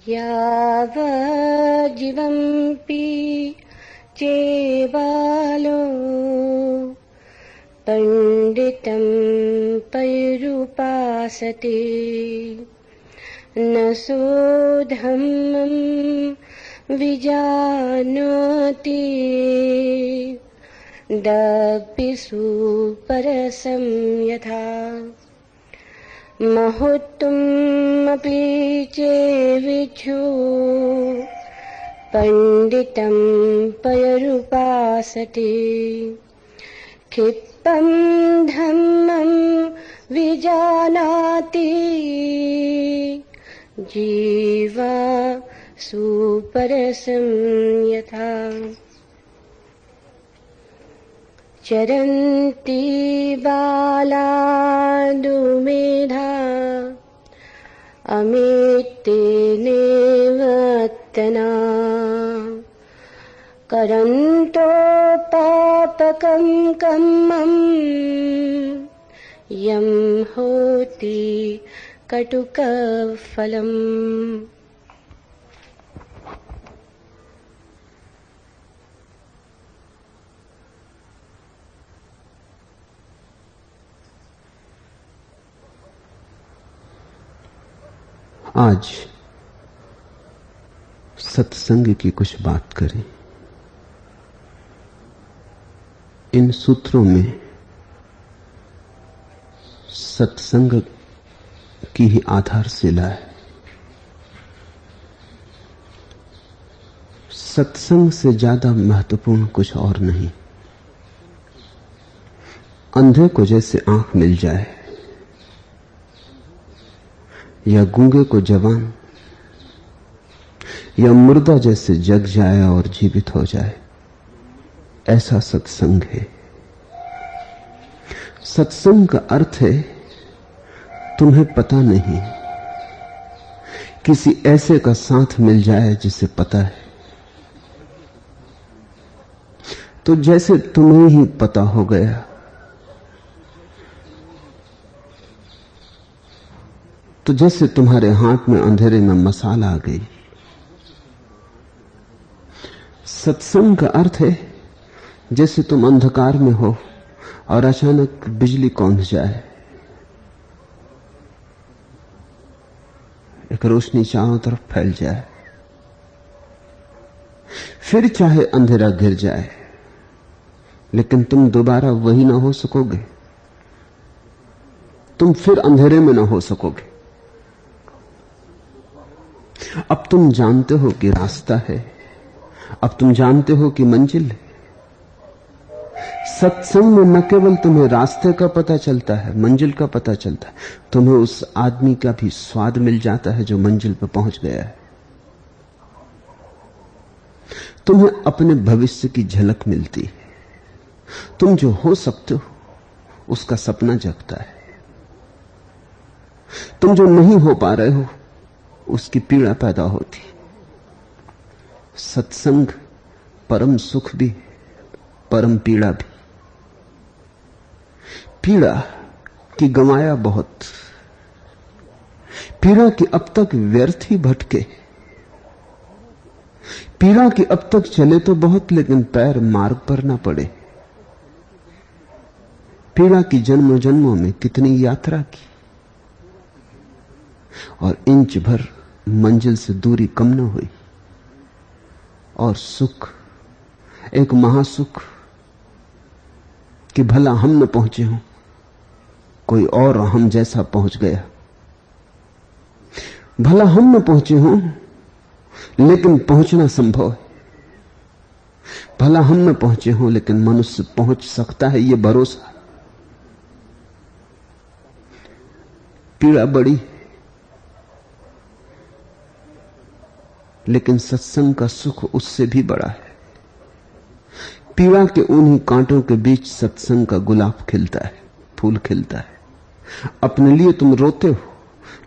यावज्जीवम्पि चेबालो पंडितं पर्युपासते न सो धम्मं विजानोति दप्पिषु परसं यथा महोत्तमपि चेविच्छु पंडितं पर्युपासते क्षिप्तं धम्मं विजानाति जीवा सुपरसं यथा चरन्ति बालादुमेधा अमेत्तेनेवत्तना करन्तो पापकं कर्मं यं होति कटुकफलम्। आज सत्संग की कुछ बात करें। इन सूत्रों में सत्संग की ही आधारशिला है। सत्संग से ज्यादा महत्वपूर्ण कुछ और नहीं। अंधे को जैसे आंख मिल जाए या गूंगे को जवान या मुर्दा जैसे जग जाए और जीवित हो जाए, ऐसा सत्संग है। सत्संग का अर्थ है तुम्हें पता नहीं, किसी ऐसे का साथ मिल जाए जिसे पता है, तो जैसे तुम्हें ही पता हो गया, तो जैसे तुम्हारे हाथ में अंधेरे में मसाल आ गई। सत्संग का अर्थ है जैसे तुम अंधकार में हो और अचानक बिजली कौंध जाए, एक रोशनी चारों तरफ फैल जाए, फिर चाहे अंधेरा घिर जाए लेकिन तुम दोबारा वही ना हो सकोगे, तुम फिर अंधेरे में ना हो सकोगे। अब तुम जानते हो कि रास्ता है, अब तुम जानते हो कि मंजिल है। सत्संग में न केवल तुम्हें रास्ते का पता चलता है, मंजिल का पता चलता है, तुम्हें उस आदमी का भी स्वाद मिल जाता है जो मंजिल पर पहुंच गया है। तुम्हें अपने भविष्य की झलक मिलती है। तुम जो हो सकते हो उसका सपना जगता है। तुम जो नहीं हो पा रहे हो उसकी पीड़ा पैदा होती। सत्संग परम सुख भी, परम पीड़ा भी। पीड़ा कि गंवाया बहुत, पीड़ा कि अब तक व्यर्थ ही भटके, पीड़ा कि अब तक चले तो बहुत लेकिन पैर मार्ग पर ना पड़े, पीड़ा की जन्मों जन्मों में कितनी यात्रा की और इंच भर मंजिल से दूरी कम न हुई। और सुख, एक महासुख कि भला हम न पहुंचे हों, कोई और हम जैसा पहुंच गया। भला हम न पहुंचे हों लेकिन पहुंचना संभव है। भला हम न पहुंचे हों लेकिन मनुष्य पहुंच सकता है, यह भरोसा। पीड़ा बड़ी लेकिन सत्संग का सुख उससे भी बड़ा है। पीड़ा के उन्हीं कांटों के बीच सत्संग का गुलाब खिलता है, फूल खिलता है। अपने लिए तुम रोते हो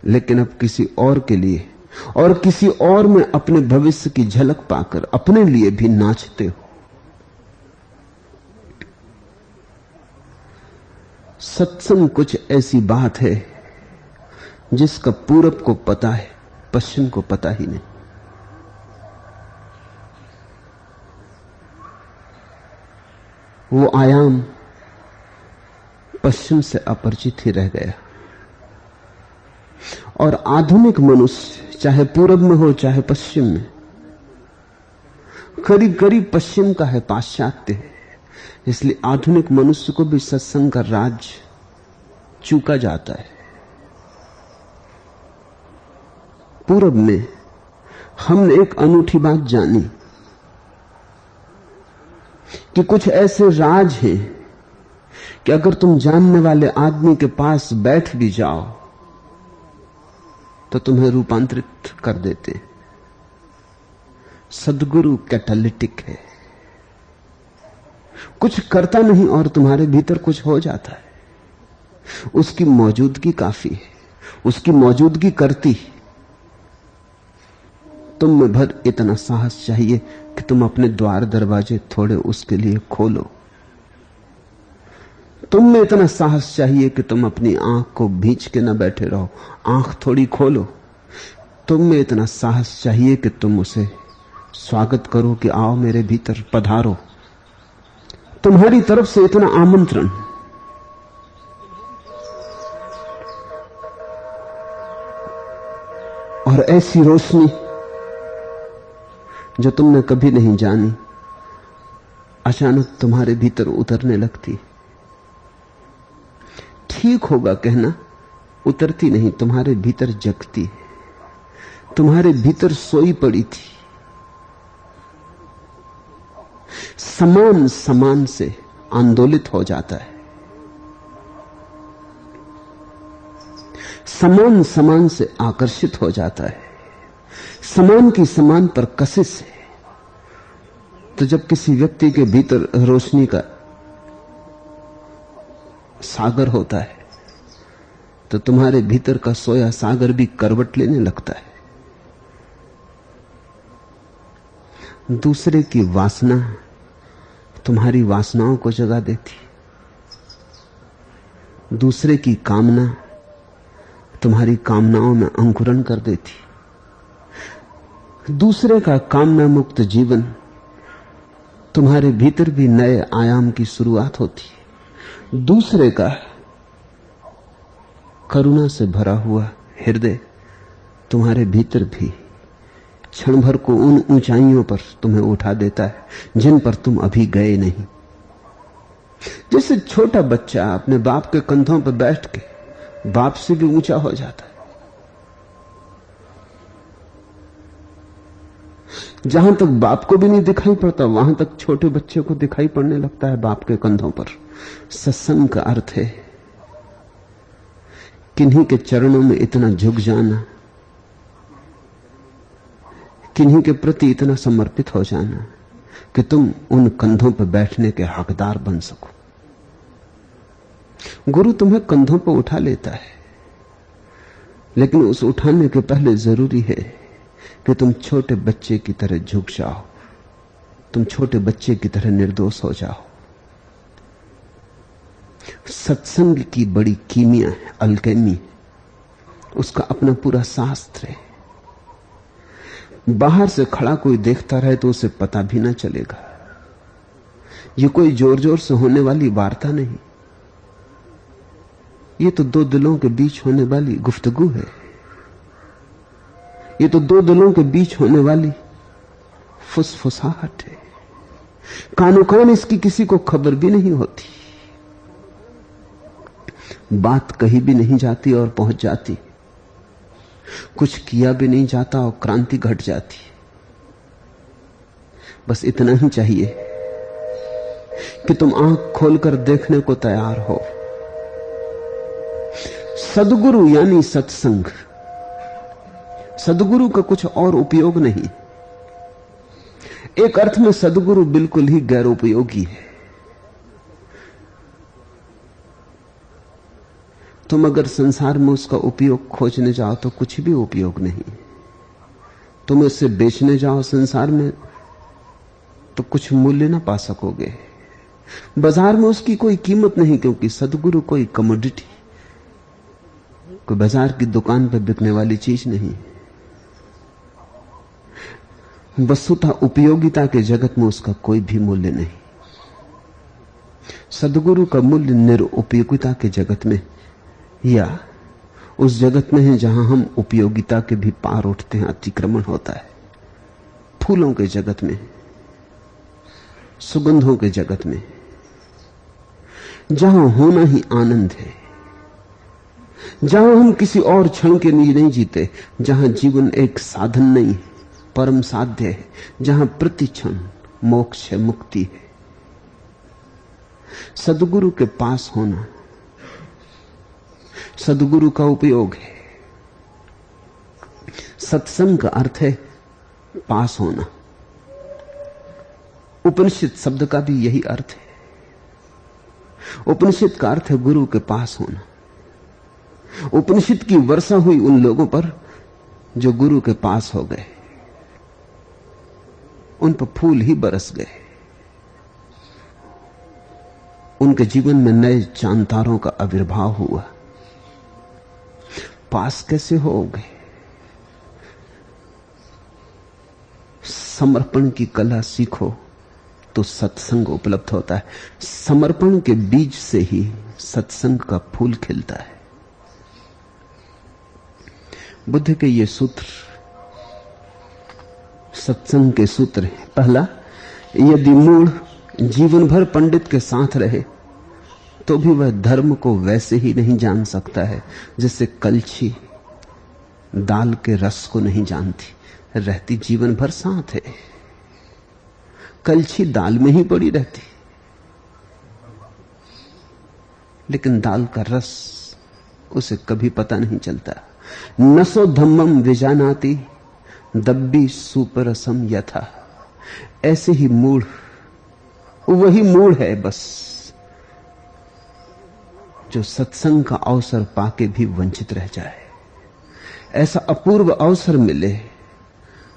लेकिन अब किसी और के लिए और किसी और में अपने भविष्य की झलक पाकर अपने लिए भी नाचते हो। सत्संग कुछ ऐसी बात है जिसका पूरब को पता है पश्चिम को पता ही नहीं। वो आयाम पश्चिम से अपरिचित ही रह गया। और आधुनिक मनुष्य चाहे पूरब में हो चाहे पश्चिम में, करीब करीब पश्चिम का है, पाश्चात्य है। इसलिए आधुनिक मनुष्य को भी सत्संग का राज चूका जाता है। पूरब में हमने एक अनूठी बात जानी कि कुछ ऐसे राज हैं कि अगर तुम जानने वाले आदमी के पास बैठ भी जाओ तो तुम्हें रूपांतरित कर देते। सद्गुरु कैटालिटिक है, कुछ करता नहीं और तुम्हारे भीतर कुछ हो जाता है। उसकी मौजूदगी काफी है, उसकी मौजूदगी करती। तुम में भर इतना साहस चाहिए कि तुम अपने द्वार दरवाजे थोड़े उसके लिए खोलो। तुम में इतना साहस चाहिए कि तुम अपनी आंख को भींच के न बैठे रहो, आंख थोड़ी खोलो। तुम में इतना साहस चाहिए कि तुम उसे स्वागत करो कि आओ मेरे भीतर पधारो। तुम्हारी तरफ से इतना आमंत्रण। और ऐसी रोशनी जो तुमने कभी नहीं जानी अचानक तुम्हारे भीतर उतरने लगती। ठीक होगा कहना, उतरती नहीं, तुम्हारे भीतर जगती है, तुम्हारे भीतर सोई पड़ी थी। समान समान से आंदोलित हो जाता है, समान समान से आकर्षित हो जाता है, समान की समान पर कशिश है। तो जब किसी व्यक्ति के भीतर रोशनी का सागर होता है तो तुम्हारे भीतर का सोया सागर भी करवट लेने लगता है। दूसरे की वासना तुम्हारी वासनाओं को जगा देती, दूसरे की कामना तुम्हारी कामनाओं में अंकुरण कर देती। दूसरे का कामना मुक्त जीवन तुम्हारे भीतर भी नए आयाम की शुरुआत होती है। दूसरे का करुणा से भरा हुआ हृदय तुम्हारे भीतर भी क्षण भर को उन ऊंचाइयों पर तुम्हें उठा देता है जिन पर तुम अभी गए नहीं। जैसे छोटा बच्चा अपने बाप के कंधों पर बैठ के बाप से भी ऊंचा हो जाता है। जहां तक बाप को भी नहीं दिखाई पड़ता वहां तक छोटे बच्चे को दिखाई पड़ने लगता है बाप के कंधों पर। सत्संग का अर्थ है किन्हीं के चरणों में इतना झुक जाना, किन्हीं के प्रति इतना समर्पित हो जाना कि तुम उन कंधों पर बैठने के हकदार बन सको। गुरु तुम्हें कंधों पर उठा लेता है, लेकिन उस उठाने के पहले जरूरी है कि तुम छोटे बच्चे की तरह झुक जाओ, तुम छोटे बच्चे की तरह निर्दोष हो जाओ। सत्संग की बड़ी कीमिया है, अल्केमी, उसका अपना पूरा शास्त्र है। बाहर से खड़ा कोई देखता रहे तो उसे पता भी ना चलेगा। ये कोई जोर जोर से होने वाली वार्ता नहीं, ये तो दो दिलों के बीच होने वाली गुफ्तगू है। ये तो दो दिलों के बीच होने वाली फुसफुसाहट है। कानो कान इसकी किसी को खबर भी नहीं होती, बात कही भी नहीं जाती और पहुंच जाती, कुछ किया भी नहीं जाता और क्रांति घट जाती। बस इतना ही चाहिए कि तुम आंख खोलकर देखने को तैयार हो। सद्गुरु यानी सत्संग, सद्गुरु का कुछ और उपयोग नहीं। एक अर्थ में सद्गुरु बिल्कुल ही गैर उपयोगी है। तुम अगर संसार में उसका उपयोग खोजने जाओ तो कुछ भी उपयोग नहीं। तुम उसे बेचने जाओ संसार में तो कुछ मूल्य ना पा सकोगे। बाजार में उसकी कोई कीमत नहीं, क्योंकि सद्गुरु कोई कमोडिटी, कोई बाजार की दुकान पर बिकने वाली चीज नहीं। वस्तुतः उपयोगिता के जगत में उसका कोई भी मूल्य नहीं। सद्गुरु का मूल्य निरुपयोगिता के जगत में या उस जगत में है जहां हम उपयोगिता के भी पार उठते हैं, अतिक्रमण होता है। फूलों के जगत में, सुगंधों के जगत में, जहां होना ही आनंद है, जहां हम किसी और क्षण के लिए नहीं जीते, जहां जीवन एक साधन नहीं परम साध्य है, जहां प्रति क्षण मोक्ष है, मुक्ति है। सद्गुरु के पास होना सद्गुरु का उपयोग है। सत्संग का अर्थ है पास होना। उपनिषद शब्द का भी यही अर्थ है। उपनिषद का अर्थ है गुरु के पास होना। उपनिषद की वर्षा हुई उन लोगों पर जो गुरु के पास हो गए, उन पर फूल ही बरस गए, उनके जीवन में नए चांतारों का आविर्भाव हुआ। पास कैसे हो गए? समर्पण की कला सीखो तो सत्संग उपलब्ध होता है। समर्पण के बीज से ही सत्संग का फूल खिलता है। बुद्ध के ये सूत्र सत्संग के सूत्र हैं। पहला, यदि मूढ़ जीवन भर पंडित के साथ रहे तो भी वह धर्म को वैसे ही नहीं जान सकता है जैसे कलछी दाल के रस को नहीं जानती। रहती जीवन भर साथ है, कलछी दाल में ही पड़ी रहती, लेकिन दाल का रस उसे कभी पता नहीं चलता। नसो धम्मम विजानाति दब्बी सुपरसम यथा। ऐसे ही मूढ़ वही मूढ़ है बस, जो सत्संग का अवसर पाके भी वंचित रह जाए। ऐसा अपूर्व अवसर मिले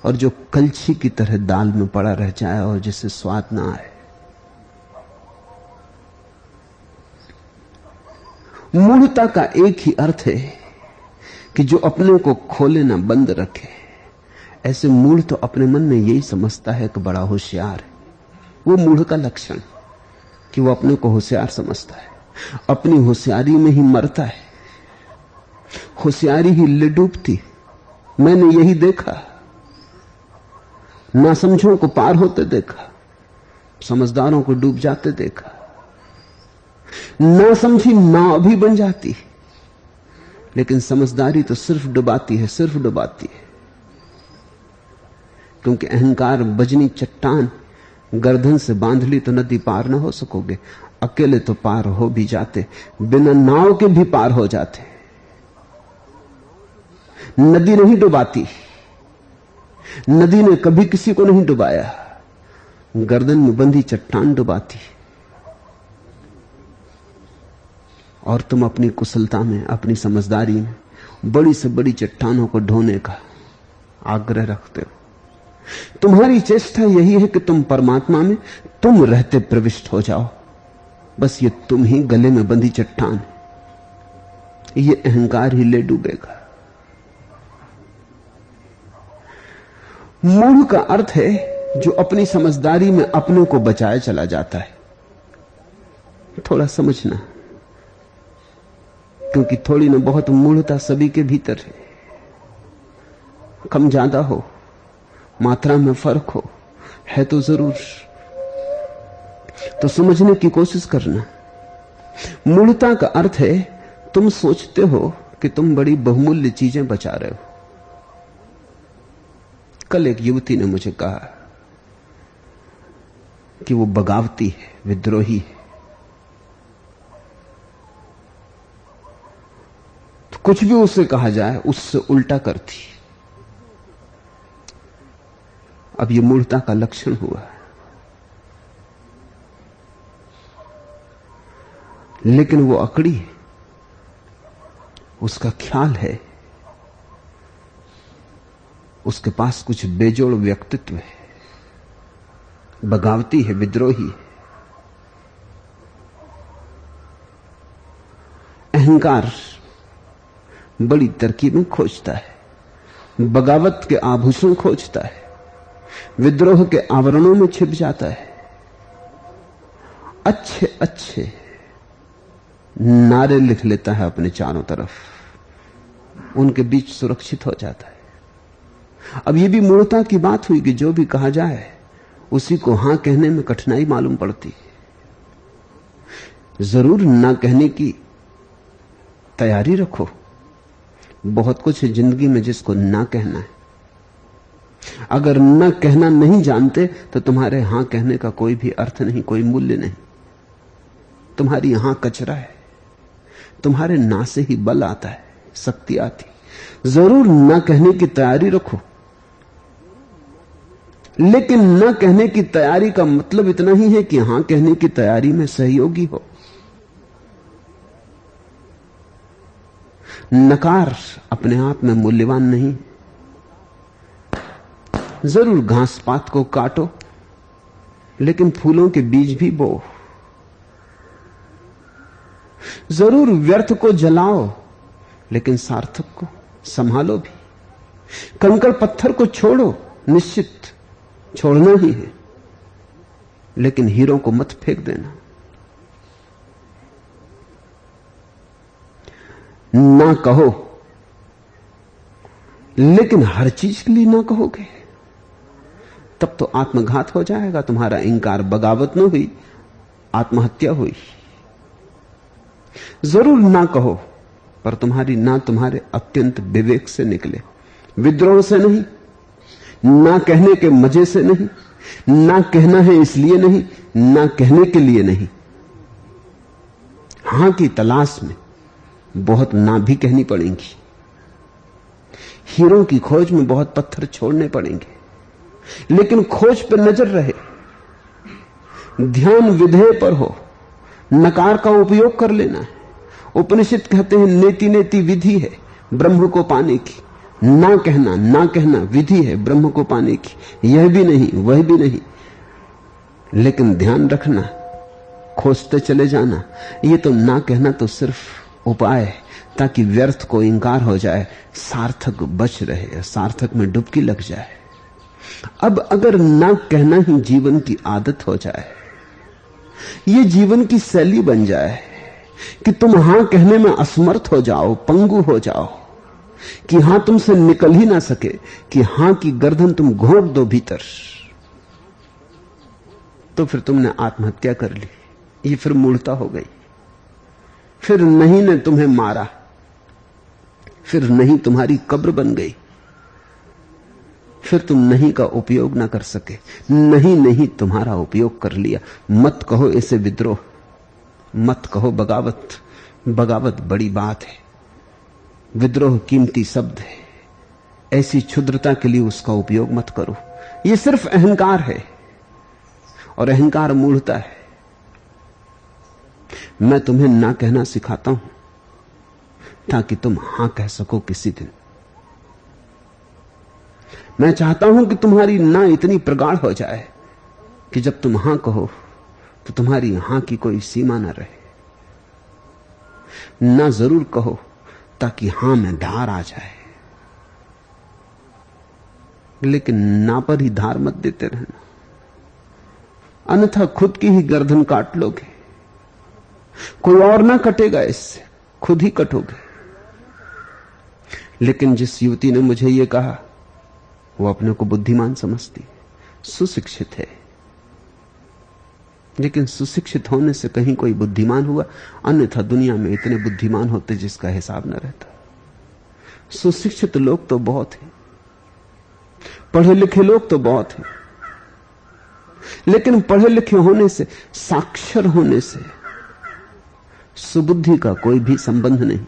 और जो कलछी की तरह दाल में पड़ा रह जाए और जिसे स्वाद ना आए। मूढ़ता का एक ही अर्थ है कि जो अपने को खोले ना बंद रखे। ऐसे मूढ़ तो अपने मन में यही समझता है कि बड़ा होशियार है। वो मूढ़ का लक्षण कि वो अपने को होशियार समझता है, अपनी होशियारी में ही मरता है, होशियारी ही ले डूबती। मैंने यही देखा, नासमझों को पार होते देखा, समझदारों को डूब जाते देखा। नासमझी नाव भी बन जाती, लेकिन समझदारी तो सिर्फ डुबाती है, सिर्फ डुबाती है। क्योंकि अहंकार बजनी चट्टान गर्दन से बांध ली तो नदी पार ना हो सकोगे। अकेले तो पार हो भी जाते, बिना नाव के भी पार हो जाते। नदी नहीं डुबाती, नदी ने कभी किसी को नहीं डुबाया, गर्दन में बंधी चट्टान डुबाती। और तुम अपनी कुशलता में, अपनी समझदारी में बड़ी से बड़ी चट्टानों को ढोने का आग्रह रखते हो। तुम्हारी चेष्टा यही है कि तुम परमात्मा में तुम रहते प्रविष्ट हो जाओ। बस ये तुम ही गले में बंधी चट्टान, ये अहंकार ही ले डूबेगा। मूढ़ का अर्थ है जो अपनी समझदारी में अपने को बचाए चला जाता है। थोड़ा समझना, क्योंकि थोड़ी ना बहुत मूढ़ता सभी के भीतर है। कम ज्यादा हो, मात्रा में फर्क हो, है तो जरूर, तो समझने की कोशिश करना। मूढ़ता का अर्थ है तुम सोचते हो कि तुम बड़ी बहुमूल्य चीजें बचा रहे हो। कल एक युवती ने मुझे कहा कि वो बगावती है, विद्रोही है। तो कुछ भी उसे कहा जाए उससे उल्टा करती। अब ये मूढ़ता का लक्षण हुआ। लेकिन वो अकड़ी है, उसका ख्याल है, उसके पास कुछ बेजोड़ व्यक्तित्व है, बगावती है, विद्रोही है। अहंकार बड़ी तरकीबें खोजता है, बगावत के आभूषण खोजता है, विद्रोह के आवरणों में छिप जाता है। अच्छे अच्छे नारे लिख लेता है अपने चारों तरफ, उनके बीच सुरक्षित हो जाता है। अब यह भी मूर्खता की बात हुई कि जो भी कहा जाए उसी को हां कहने में कठिनाई मालूम पड़ती। जरूर ना कहने की तैयारी रखो। बहुत कुछ है जिंदगी में जिसको ना कहना है। अगर ना कहना नहीं जानते तो तुम्हारे हां कहने का कोई भी अर्थ नहीं, कोई मूल्य नहीं। तुम्हारी हां कचरा है। तुम्हारे ना से ही बल आता है, शक्ति आती। जरूर ना कहने की तैयारी रखो, लेकिन ना कहने की तैयारी का मतलब इतना ही है कि हां कहने की तैयारी में सहयोगी हो। नकार अपने आप में मूल्यवान नहीं। जरूर घास पात को काटो, लेकिन फूलों के बीज भी बो। जरूर व्यर्थ को जलाओ, लेकिन सार्थक को संभालो भी। कंकड़ पत्थर को छोड़ो, निश्चित छोड़ना ही है, लेकिन हीरों को मत फेंक देना। ना कहो, लेकिन हर चीज के लिए ना कहोगे तब तो आत्मघात हो जाएगा। तुम्हारा इंकार बगावत न हुई, आत्महत्या हुई। जरूर ना कहो, पर तुम्हारी ना तुम्हारे अत्यंत विवेक से निकले, विद्रोह से नहीं, ना कहने के मजे से नहीं, ना कहना है इसलिए नहीं, ना कहने के लिए नहीं। हां की तलाश में बहुत ना भी कहनी पड़ेंगी। हीरों की खोज में बहुत पत्थर छोड़ने पड़ेंगे, लेकिन खोज पर नजर रहे, ध्यान विधेय पर हो। नकार का उपयोग कर लेना है। उपनिषद कहते हैं नेति नेति विधि है ब्रह्म को पाने की। ना कहना विधि है ब्रह्म को पाने की। यह भी नहीं, वह भी नहीं, लेकिन ध्यान रखना, खोजते चले जाना। ये तो ना कहना तो सिर्फ उपाय है ताकि व्यर्थ को इंकार हो जाए, सार्थक बच रहे, सार्थक में डुबकी लग जाए। अब अगर ना कहना ही जीवन की आदत हो जाए, ये जीवन की शैली बन जाए कि तुम हां कहने में असमर्थ हो जाओ, पंगु हो जाओ, कि हां तुमसे निकल ही ना सके, कि हां की गर्दन तुम घोंट दो भीतर, तो फिर तुमने आत्महत्या कर ली। ये फिर मूर्खता हो गई। फिर नहीं ने तुम्हें मारा, फिर नहीं तुम्हारी कब्र बन गई, फिर तुम नहीं का उपयोग ना कर सके। नहीं तुम्हारा उपयोग कर लिया। मत कहो इसे विद्रोह, मत कहो बगावत। बगावत बड़ी बात है, विद्रोह कीमती शब्द है। ऐसी क्षुद्रता के लिए उसका उपयोग मत करो। यह सिर्फ अहंकार है, और अहंकार मूढ़ता है। मैं तुम्हें ना कहना सिखाता हूं ताकि तुम हां कह सको किसी दिन। मैं चाहता हूं कि तुम्हारी ना इतनी प्रगाढ़ हो जाए कि जब तुम हां कहो तो तुम्हारी हां की कोई सीमा ना रहे। ना जरूर कहो ताकि हां में धार आ जाए, लेकिन ना पर ही धार मत देते रहना, अन्यथा खुद की ही गर्दन काट लोगे। कोई और ना कटेगा इससे, खुद ही कटोगे। लेकिन जिस युवती ने मुझे यह कहा वो अपने को बुद्धिमान समझती, सुशिक्षित है, लेकिन सुशिक्षित होने से कहीं कोई बुद्धिमान हुआ? अन्यथा दुनिया में इतने बुद्धिमान होते जिसका हिसाब न रहता। सुशिक्षित लोग तो बहुत हैं, पढ़े लिखे लोग तो बहुत हैं, लेकिन पढ़े लिखे होने से, साक्षर होने से सुबुद्धि का कोई भी संबंध नहीं।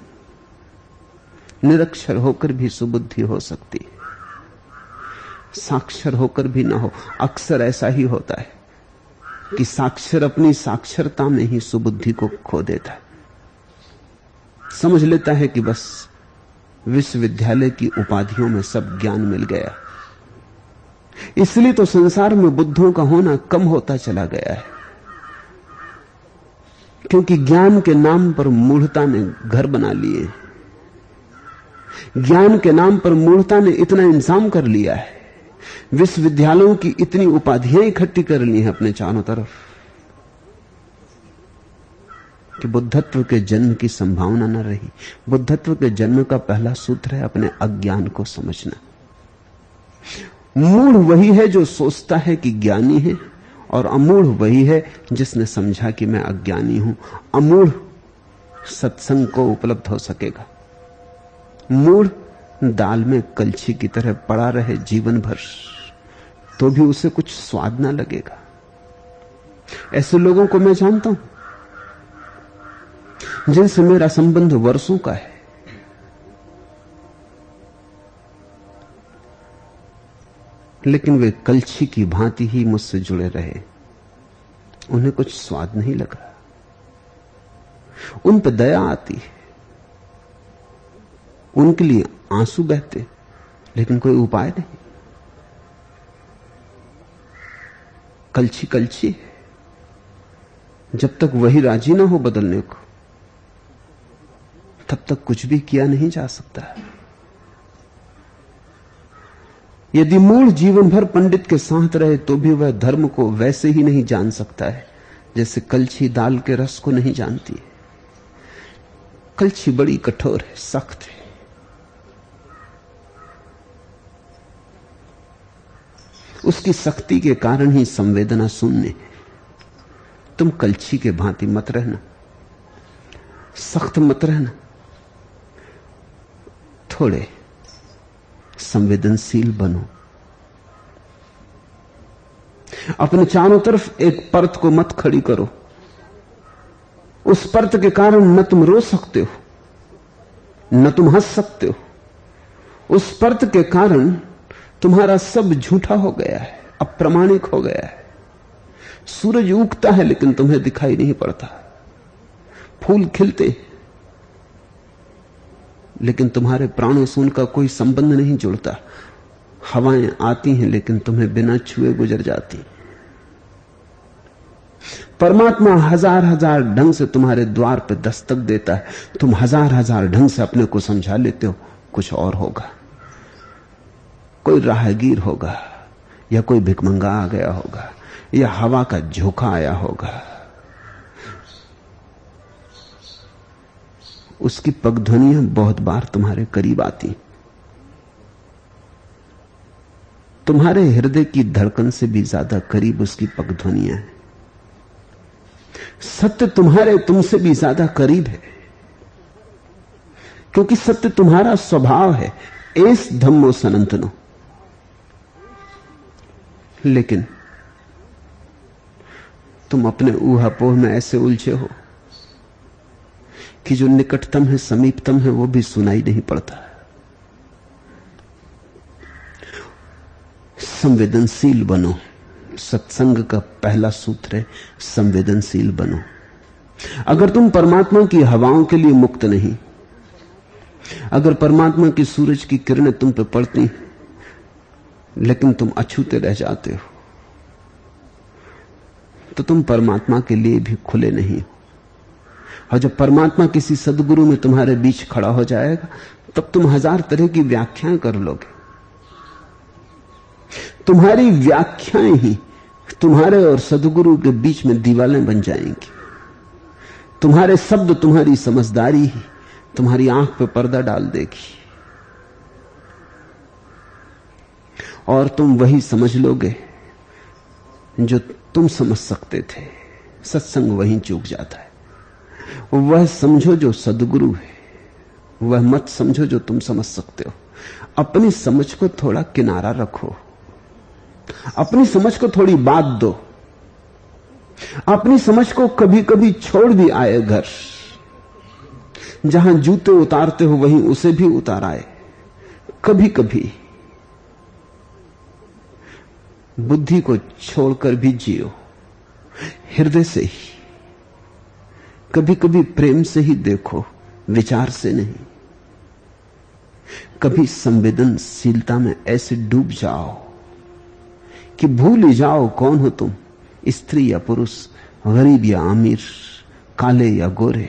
निरक्षर होकर भी सुबुद्धि हो सकती है, साक्षर होकर भी ना हो। अक्सर ऐसा ही होता है कि साक्षर अपनी साक्षरता में ही सुबुद्धि को खो देता है। समझ लेता है कि बस विश्वविद्यालय की उपाधियों में सब ज्ञान मिल गया। इसलिए तो संसार में बुद्धों का होना कम होता चला गया है, क्योंकि ज्ञान के नाम पर मूढ़ता ने घर बना लिए। ज्ञान के नाम पर मूढ़ता ने इतना इंतजाम कर लिया है। विश्वविद्यालयों की इतनी उपाधियां इकट्ठी कर ली हैं अपने चारों तरफ कि बुद्धत्व के जन्म की संभावना न रही। बुद्धत्व के जन्म का पहला सूत्र है अपने अज्ञान को समझना। मूढ़ वही है जो सोचता है कि ज्ञानी है, और अमूढ़ वही है जिसने समझा कि मैं अज्ञानी हूं। अमूढ़ सत्संग को उपलब्ध हो सकेगा। मूढ़ दाल में कलछी की तरह पड़ा रहे जीवन भर तो भी उसे कुछ स्वाद ना लगेगा। ऐसे लोगों को मैं जानता हूं जिनसे मेरा संबंध वर्षों का है। लेकिन वे कलछी की भांति ही मुझसे जुड़े रहे, उन्हें कुछ स्वाद नहीं लगा। उन पर दया आती है, उनके लिए आंसू बहते, लेकिन कोई उपाय नहीं। कलछी कलछी है, जब तक वही राजी ना हो बदलने को तब तक कुछ भी किया नहीं जा सकता। यदि मूल जीवन भर पंडित के साथ रहे तो भी वह धर्म को वैसे ही नहीं जान सकता है जैसे कलछी दाल के रस को नहीं जानती है। कलछी बड़ी कठोर है, सख्त है। उसकी सख्ती के कारण ही संवेदना शून्य है। तुम कलछी के भांति मत रहना, सख्त मत रहना, थोड़े संवेदनशील बनो। अपने चारों तरफ एक परत को मत खड़ी करो। उस परत के कारण न तुम रो सकते हो, न तुम हंस सकते हो। उस परत के कारण तुम्हारा सब झूठा हो गया है, अप्रामाणिक हो गया है। सूरज उगता है लेकिन तुम्हें दिखाई नहीं पड़ता। फूल खिलते लेकिन तुम्हारे प्राणों से उनका कोई संबंध नहीं जुड़ता। हवाएं आती हैं लेकिन तुम्हें बिना छुए गुजर जाती। परमात्मा हजार हजार ढंग से तुम्हारे द्वार पर दस्तक देता है। तुम हजार हजार ढंग से अपने को समझा लेते हो कुछ और होगा। कोई राहगीर होगा, या कोई भिखमंगा आ गया होगा, या हवा का झोंका आया होगा। उसकी पगध्वनियां बहुत बार तुम्हारे करीब आती। तुम्हारे हृदय की धड़कन से भी ज्यादा करीब उसकी पगध्वनियां हैं। सत्य तुम्हारे तुमसे भी ज्यादा करीब है, क्योंकि सत्य तुम्हारा स्वभाव है। एस धम्मो सनातनो। लेकिन तुम अपने ऊहापोह में ऐसे उलझे हो कि जो निकटतम है, समीपतम है, वो भी सुनाई नहीं पड़ता। संवेदनशील बनो। सत्संग का पहला सूत्र है संवेदनशील बनो। अगर तुम परमात्मा की हवाओं के लिए मुक्त नहीं, अगर परमात्मा की सूरज की किरणें तुम पे पड़ती लेकिन तुम अछूते रह जाते हो, तो तुम परमात्मा के लिए भी खुले नहीं हो। और जब परमात्मा किसी सदगुरु में तुम्हारे बीच खड़ा हो जाएगा तब तुम हजार तरह की व्याख्याएं कर लोगे। तुम्हारी व्याख्याएं ही तुम्हारे और सदगुरु के बीच में दीवारें बन जाएंगी। तुम्हारे शब्द, तुम्हारी समझदारी ही तुम्हारी आंख पे पर्दा डाल देगी, और तुम वही समझ लोगे जो तुम समझ सकते थे। सत्संग वहीं चूक जाता है। वह समझो जो सदगुरु है, वह मत समझो जो तुम समझ सकते हो। अपनी समझ को थोड़ा किनारा रखो, अपनी समझ को थोड़ी बात दो। अपनी समझ को कभी कभी छोड़ भी आए घर। जहां जूते उतारते हो वहीं उसे भी उतार आए। कभी कभी बुद्धि को छोड़कर भी जियो, हृदय से ही। कभी कभी प्रेम से ही देखो, विचार से नहीं। कभी संवेदनशीलता में ऐसे डूब जाओ कि भूल ही जाओ कौन हो तुम, स्त्री या पुरुष, गरीब या अमीर, काले या गोरे,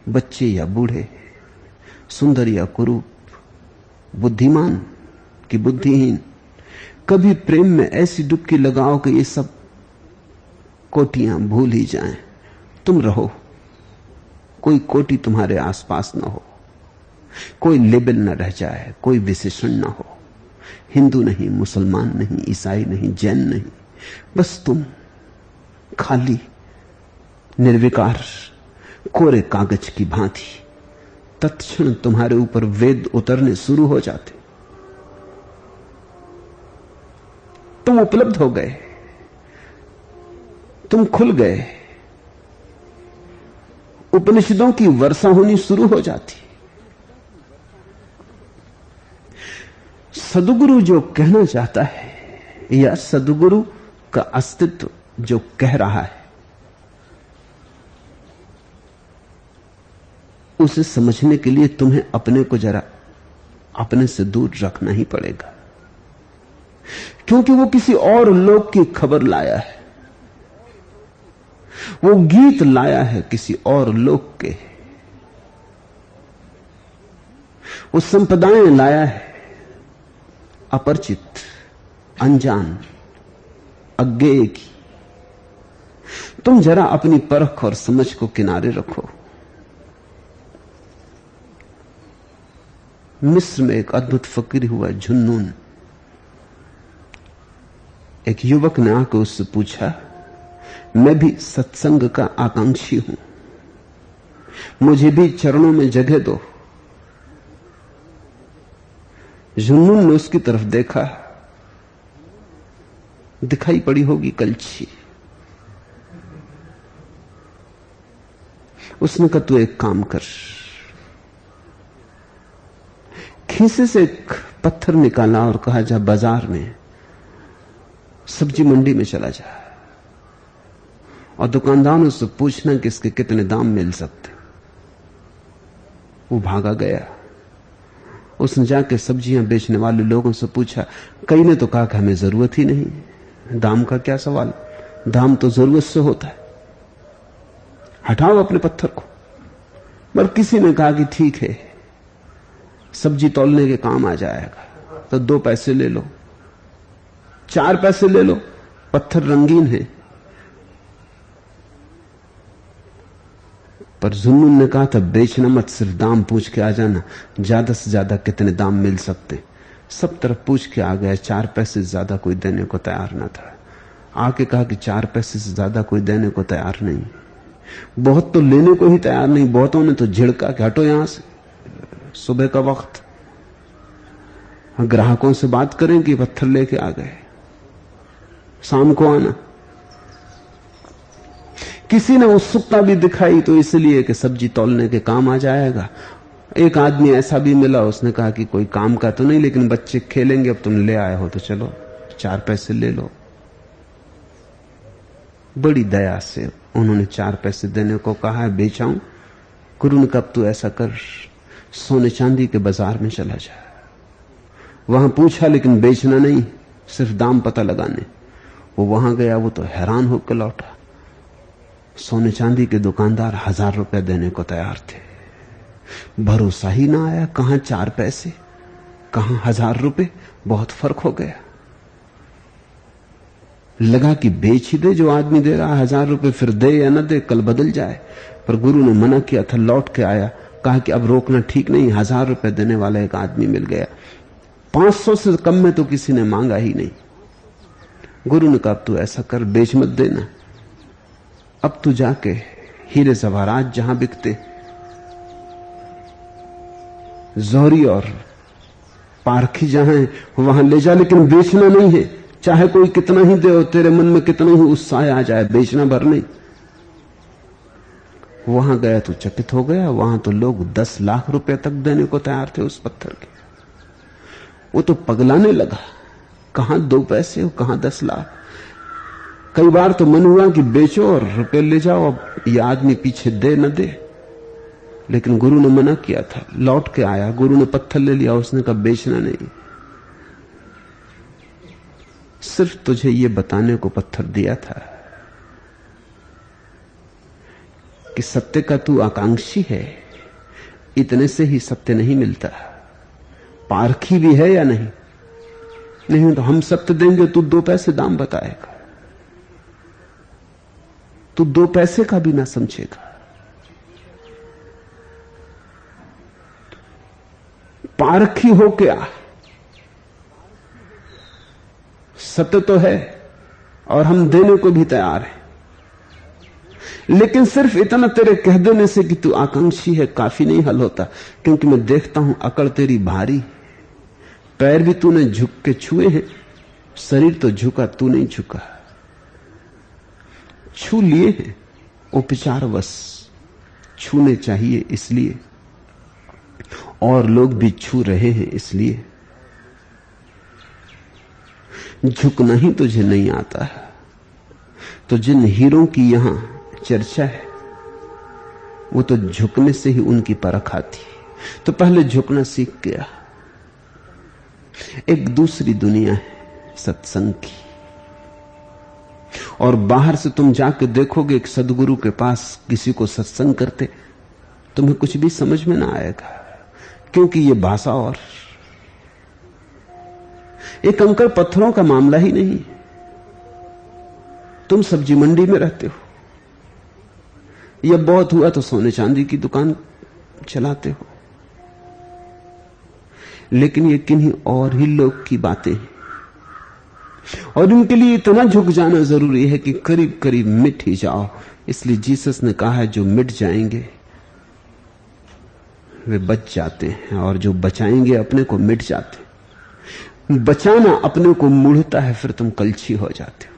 बच्चे या बूढ़े, सुंदर या कुरूप, बुद्धिमान कि बुद्धिहीन। कभी प्रेम में ऐसी डुबकी लगाओ कि ये सब कोटियां भूल ही जाएं। तुम रहो, कोई कोटि तुम्हारे आसपास ना हो, कोई लेबल न रह जाए, कोई विशेषण ना हो। हिंदू नहीं, मुसलमान नहीं, ईसाई नहीं, जैन नहीं, बस तुम खाली, निर्विकार, कोरे कागज की भांति। तत्क्षण तुम्हारे ऊपर वेद उतरने शुरू हो जाते। तुम उपलब्ध हो गए, तुम खुल गए, उपनिषदों की वर्षा होनी शुरू हो जाती। सद्गुरु जो कहना चाहता है या सद्गुरु का अस्तित्व जो कह रहा है, उसे समझने के लिए तुम्हें अपने को जरा अपने से दूर रखना ही पड़ेगा, क्योंकि वो किसी और लोक की खबर लाया है, वो गीत लाया है किसी और लोक के, वो संपदाएं लाया है अपरिचित, अनजान, अज्ञेय की। तुम जरा अपनी परख और समझ को किनारे रखो। मिस्र में एक अद्भुत फकीर हुआ झुन्नून। एक युवक ने आकर उससे पूछा, मैं भी सत्संग का आकांक्षी हूं, मुझे भी चरणों में जगह दो। झुन्नून ने उसकी तरफ देखा, दिखाई पड़ी होगी कलछी। उसने कहा, तू एक काम कर, खीसे से एक पत्थर निकाला और कहा, जा बाजार में सब्जी मंडी में चला जा और दुकानदारों से पूछना कि इसके कितने दाम मिल सकते। वो भागा गया। उसने जाके सब्जियां बेचने वाले लोगों से पूछा। कई ने तो कहा कि हमें जरूरत ही नहीं, दाम का क्या सवाल, दाम तो जरूरत से होता है, हटाओ अपने पत्थर को। पर किसी ने कहा कि ठीक है, सब्जी तौलने के काम आ जाएगा, तो 2 पैसे ले लो, 4 पैसे ले लो, पत्थर रंगीन है। पर जुन्नून ने कहा था, बेचना मत, सिर्फ दाम पूछ के आ जाना, ज्यादा से ज्यादा कितने दाम मिल सकते। सब तरफ पूछ के आ गया, 4 पैसे से ज्यादा कोई देने को तैयार ना था। आके कहा कि 4 पैसे से ज्यादा कोई देने को तैयार नहीं। बहुत तो लेने को ही तैयार नहीं, बहुतों ने तो झिड़का कि हटो यहां से, सुबह का वक्त, ग्राहकों से बात करें कि पत्थर लेके आ गए, शाम को आना। किसी ने उत्सुकता भी दिखाई तो इसलिए कि सब्जी तौलने के काम आ जाएगा। एक आदमी ऐसा भी मिला, उसने कहा कि कोई काम का तो नहीं, लेकिन बच्चे खेलेंगे, अब तुम ले आए हो तो चलो 4 पैसे ले लो। बड़ी दया से उन्होंने 4 पैसे देने को कहा है, बेचाऊं। गुरु ने कहा, तू ऐसा कर, सोने चांदी के बाजार में चला जा। वहां पूछा लेकिन बेचना नहीं, सिर्फ दाम पता लगाने। वो वहां गया, वो तो हैरान होकर लौटा। सोने चांदी के दुकानदार 1000 रुपए देने को तैयार थे। भरोसा ही ना आया, कहां 4 पैसे, कहां 1000 रुपए, बहुत फर्क हो गया। लगा कि बेच ही दे, जो आदमी दे रहा है 1000 रुपए, फिर दे या न दे, कल बदल जाए। पर गुरु ने मना किया था। लौट के आया, कहा कि अब रोकना ठीक नहीं। 1000 रुपए देने वाला एक आदमी मिल गया, 500 से कम में तो किसी ने मांगा ही नहीं। गुरु ने कहा, तू ऐसा कर, बेच मत देना, अब तू जाके हीरे जवाहरात जहां बिकते, जौहरी और पारखी जहां है वहां ले जा, लेकिन बेचना नहीं है। चाहे कोई कितना ही दे और तेरे मन में कितना ही उत्साह आ जाए, बेचना भर नहीं। वहां गया तो चकित हो गया, वहां तो लोग 10 लाख रुपए तक देने को तैयार थे उस पत्थर के। वो तो पगलाने लगा, कहां 2 पैसे, कहां 10 लाख। कई बार तो मन हुआ कि बेचो और रुपए ले जाओ, अब ये आदमी पीछे दे न दे, लेकिन गुरु ने मना किया था। लौट के आया, गुरु ने पत्थर ले लिया, उसने कहा बेचना नहीं, सिर्फ तुझे ये बताने को पत्थर दिया था कि सत्य का तू आकांक्षी है, इतने से ही सत्य नहीं मिलता। पारखी भी है या नहीं, नहीं तो हम सत्य देंगे, तू 2 पैसे दाम बताएगा, तू 2 पैसे का भी ना समझेगा। पारखी हो क्या? सत्य तो है और हम देने को भी तैयार हैं, लेकिन सिर्फ इतना तेरे कह देने से कि तू आकांक्षी है काफी नहीं हल होता। क्योंकि मैं देखता हूं अकड़ तेरी भारी, पैर भी तूने झुक के छुए हैं, शरीर तो झुका, तू नहीं झुका। छू लिए हैं उपचारवश, छूने चाहिए इसलिए, और लोग भी छू रहे हैं इसलिए। झुकना ही तुझे नहीं आता है, तो जिन हीरों की यहां चर्चा है वो तो झुकने से ही उनकी परख आती है। तो पहले झुकना सीख गया। एक दूसरी दुनिया है सत्संग की, और बाहर से तुम जाके देखोगे एक सदगुरु के पास किसी को सत्संग करते, तुम्हें कुछ भी समझ में ना आएगा, क्योंकि ये भाषा और एक कंकड़ पत्थरों का मामला ही नहीं। तुम सब्जी मंडी में रहते हो, या बहुत हुआ तो सोने चांदी की दुकान चलाते हो, लेकिन ये किन्हीं और ही लोग की बातें हैं, और इनके लिए इतना झुक जाना जरूरी है कि करीब करीब मिट ही जाओ। इसलिए जीसस ने कहा है जो मिट जाएंगे वे बच जाते हैं, और जो बचाएंगे अपने को मिट जाते हैं। बचाना अपने को मूढ़ता है, फिर तुम कलछी हो जाते हो।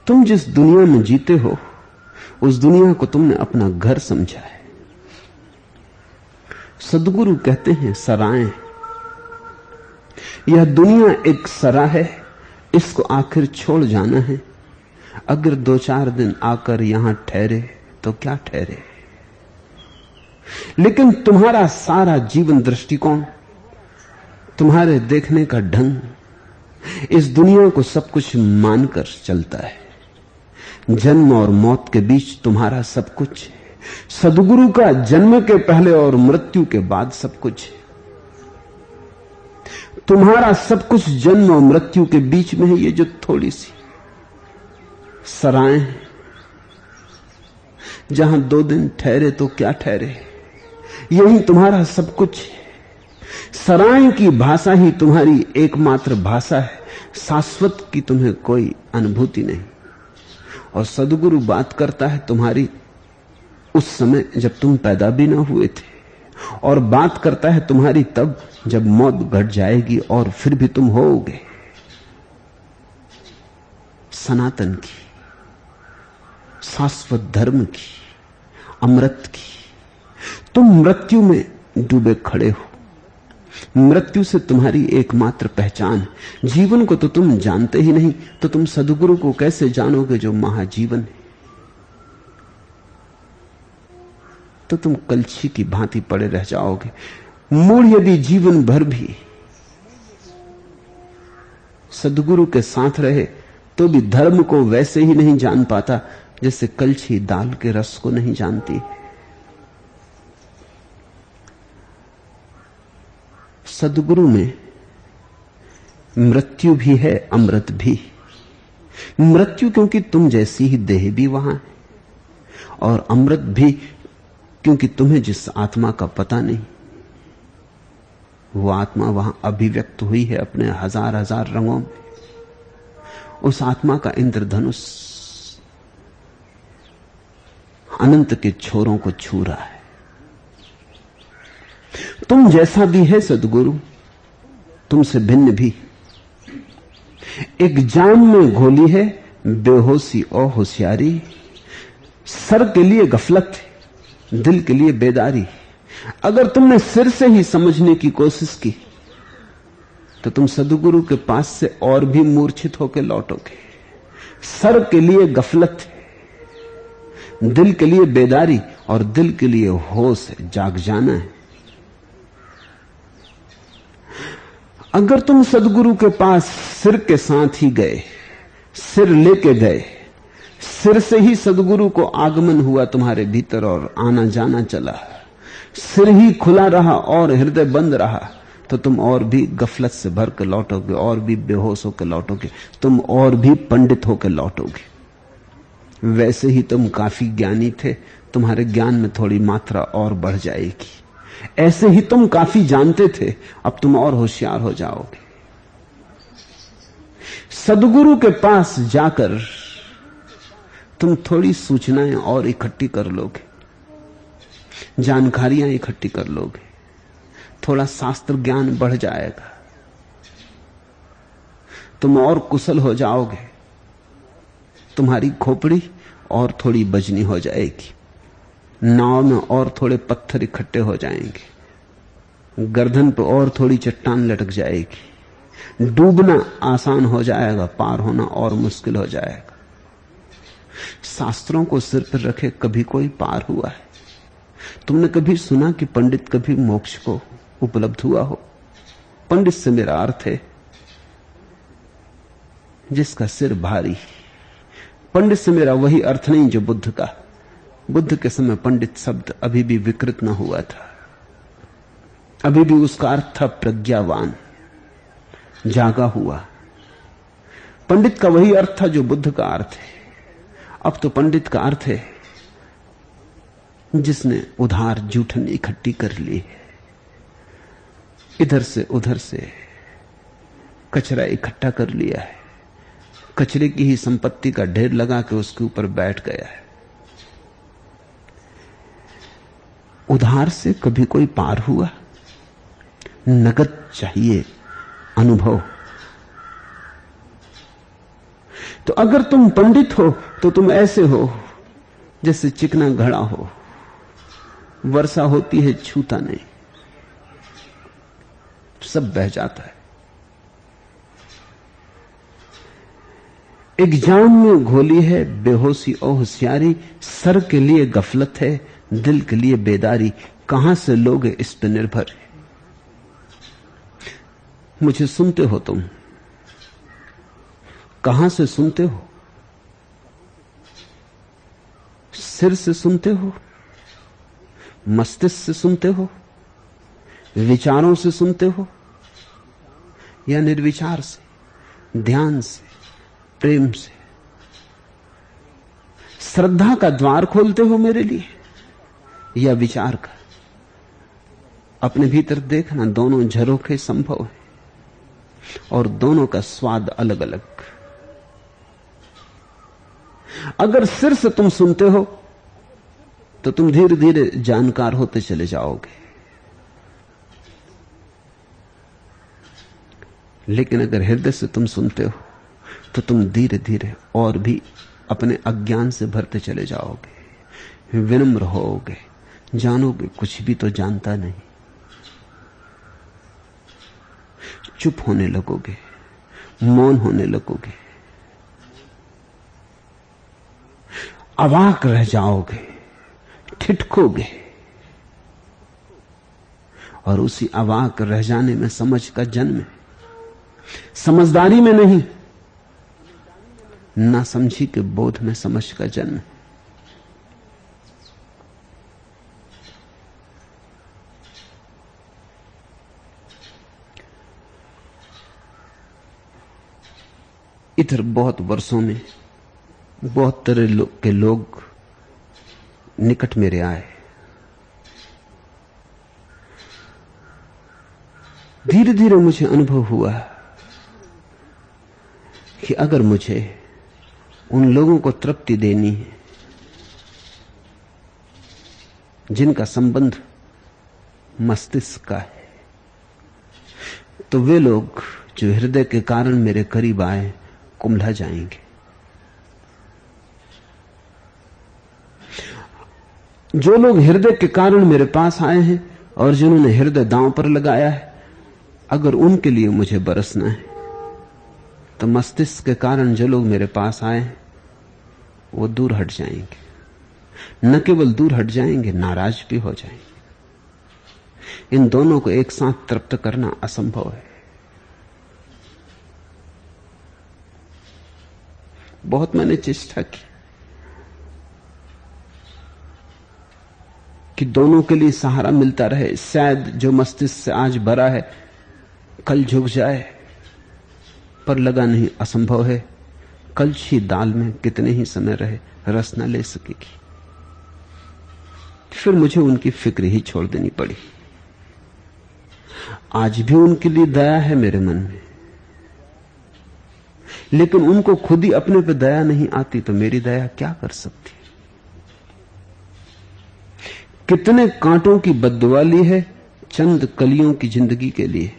तुम जिस दुनिया में जीते हो उस दुनिया को तुमने अपना घर समझा है। सदगुरु कहते हैं सराय, यह दुनिया एक सरा है, इसको आखिर छोड़ जाना है। अगर 2-4 दिन आकर यहां ठहरे तो क्या ठहरे, लेकिन तुम्हारा सारा जीवन दृष्टिकोण, तुम्हारे देखने का ढंग इस दुनिया को सब कुछ मानकर चलता है। जन्म और मौत के बीच तुम्हारा सब कुछ है। सदगुरु का जन्म के पहले और मृत्यु के बाद सब कुछ है। तुम्हारा सब कुछ जन्म और मृत्यु के बीच में है। ये जो थोड़ी सी सराय है, जहां 2 दिन ठहरे तो क्या ठहरे, यही तुम्हारा सब कुछ है। सराय की भाषा ही तुम्हारी एकमात्र भाषा है। शाश्वत की तुम्हें कोई अनुभूति नहीं। और सदगुरु बात करता है तुम्हारी उस समय जब तुम पैदा भी ना हुए थे, और बात करता है तुम्हारी तब जब मौत घट जाएगी और फिर भी तुम होगे। सनातन की, शाश्वत धर्म की, अमृत की। तुम मृत्यु में डूबे खड़े हो। मृत्यु से तुम्हारी एकमात्र पहचान। जीवन को तो तुम जानते ही नहीं, तो तुम सदगुरु को कैसे जानोगे जो महाजीवन है। तो तुम कलछी की भांति पड़े रह जाओगे। मूढ़ यदि जीवन भर भी सदगुरु के साथ रहे तो भी धर्म को वैसे ही नहीं जान पाता जैसे कलछी दाल के रस को नहीं जानती। सदगुरु में मृत्यु भी है, अमृत भी। मृत्यु क्योंकि तुम जैसी ही देह भी वहां है, और अमृत भी क्योंकि तुम्हें जिस आत्मा का पता नहीं, वो आत्मा वहां अभिव्यक्त हुई है अपने हजार हजार रंगों में। उस आत्मा का इंद्रधनुष अनंत के छोरों को छू रहा है। तुम जैसा भी है सदगुरु, तुमसे भिन्न भी। एक जाम में घोली है बेहोशी और होशियारी। सर के लिए गफलत, दिल के लिए बेदारी। अगर तुमने सिर से ही समझने की कोशिश की तो तुम सदगुरु के पास से और भी मूर्छित होकर लौटोगे। सर के लिए गफलत, दिल के लिए बेदारी, और दिल के लिए होश है, जाग जाना है। अगर तुम सदगुरु के पास सिर के साथ ही गए, सिर लेके गए, सिर से ही सदगुरु को आगमन हुआ तुम्हारे भीतर और आना जाना चला। सिर ही खुला रहा और हृदय बंद रहा तो तुम और भी गफलत से भर कर लौटोगे, और भी बेहोश होकर लौटोगे, तुम और भी पंडित होकर लौटोगे। वैसे ही तुम काफी ज्ञानी थे, तुम्हारे ज्ञान में थोड़ी मात्रा और बढ़ जाएगी। ऐसे ही तुम काफी जानते थे, अब तुम और होशियार हो जाओगे। सदगुरु के पास जाकर तुम थोड़ी सूचनाएं और इकट्ठी कर लोगे, जानकारियां इकट्ठी कर लोगे, थोड़ा शास्त्र ज्ञान बढ़ जाएगा, तुम और कुशल हो जाओगे, तुम्हारी खोपड़ी और थोड़ी बजनी हो जाएगी, नाव में और थोड़े पत्थर इकट्ठे हो जाएंगे, गर्दन पर और थोड़ी चट्टान लटक जाएगी, डूबना आसान हो जाएगा, पार होना और मुश्किल हो जाएगा। शास्त्रों को सिर पर रखे कभी कोई पार हुआ है? तुमने कभी सुना कि पंडित कभी मोक्ष को उपलब्ध हुआ हो? पंडित से मेरा अर्थ है जिसका सिर भारी। पंडित से मेरा वही अर्थ नहीं जो बुद्ध का। बुद्ध के समय पंडित शब्द अभी भी विकृत न हुआ था, अभी भी उसका अर्थ था प्रज्ञावान, जागा हुआ। पंडित का वही अर्थ था जो बुद्ध का अर्थ है। अब तो पंडित का अर्थ है जिसने उधार जूठन इकट्ठी कर ली है, इधर से उधर से कचरा इकट्ठा कर लिया है, कचरे की ही संपत्ति का ढेर लगा के उसके ऊपर बैठ गया है। उधार से कभी कोई पार हुआ? नगद चाहिए, अनुभव। तो अगर तुम पंडित हो तो तुम ऐसे हो जैसे चिकना घड़ा हो, वर्षा होती है छूता नहीं, सब बह जाता है। एक जाम में घोली है बेहोशी और होशियारी, सर के लिए गफलत है, दिल के लिए बेदारी, कहां से लोगे इस पर निर्भर है। मुझे सुनते हो तुम, कहां से सुनते हो? सिर से सुनते हो, मस्तिष्क से सुनते हो, विचारों से सुनते हो, या निर्विचार से, ध्यान से, प्रेम से? श्रद्धा का द्वार खोलते हो मेरे लिए या विचार का? अपने भीतर देखना, दोनों झरोखे संभव है और दोनों का स्वाद अलग अलग। अगर सिर से तुम सुनते हो तो तुम धीरे धीरे जानकार होते चले जाओगे, लेकिन अगर हृदय से तुम सुनते हो तो तुम धीरे धीरे और भी अपने अज्ञान से भरते चले जाओगे, विनम्र होगे, जानोगे कुछ भी तो जानता नहीं, चुप होने लगोगे, मौन होने लगोगे, अवाक रह जाओगे, ठिठकोगे, और उसी अवाक रह जाने में समझ का जन्म है। समझदारी में नहीं, ना समझी के बोध में समझ का जन्म है। इधर बहुत वर्षों में बहुत तरह के लोग निकट मेरे आए। धीरे धीरे मुझे अनुभव हुआ कि अगर मुझे उन लोगों को तृप्ति देनी है जिनका संबंध मस्तिष्क का है, तो वे लोग जो हृदय के कारण मेरे करीब आए कुंभला जाएंगे। जो लोग हृदय के कारण मेरे पास आए हैं और जिन्होंने हृदय दांव पर लगाया है, अगर उनके लिए मुझे बरसना है तो मस्तिष्क के कारण जो लोग मेरे पास आए हैं वो दूर हट जाएंगे। न केवल दूर हट जाएंगे, नाराज भी हो जाएंगे। इन दोनों को एक साथ तृप्त करना असंभव है। बहुत मैंने चेष्टा की, कि दोनों के लिए सहारा मिलता रहे। शायद जो मस्तिष्क से आज भरा है कल झुक जाए, पर लगा नहीं असंभव है। कलछी दाल में कितने ही समय रहे रस न ले सकेगी। फिर मुझे उनकी फिक्र ही छोड़ देनी पड़ी। आज भी उनके लिए दया है मेरे मन में, लेकिन उनको खुद ही अपने पे दया नहीं आती तो मेरी दया क्या कर सकती। कितने कांटों की बद्दुआ ली है चंद कलियों की जिंदगी के लिए।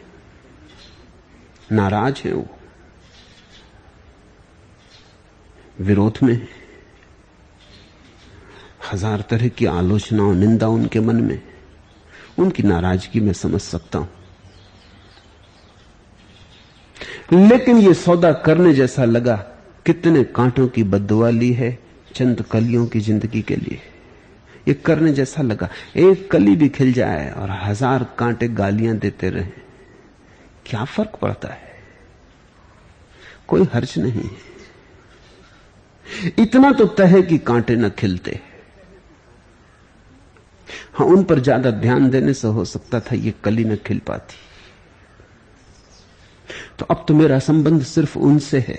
नाराज है वो, विरोध में, हजार तरह की आलोचना और निंदा उनके मन में। उनकी नाराजगी मैं समझ सकता हूं, लेकिन यह सौदा करने जैसा लगा। कितने कांटों की बद्दुआ ली है चंद कलियों की जिंदगी के लिए। ये करने जैसा लगा। एक कली भी खिल जाए और हजार कांटे गालियां देते रहे, क्या फर्क पड़ता है? कोई हर्ज नहीं। इतना तो तय है कि कांटे न खिलते। हाँ, उन पर ज्यादा ध्यान देने से हो सकता था ये कली न खिल पाती। तो अब तो मेरा संबंध सिर्फ उनसे है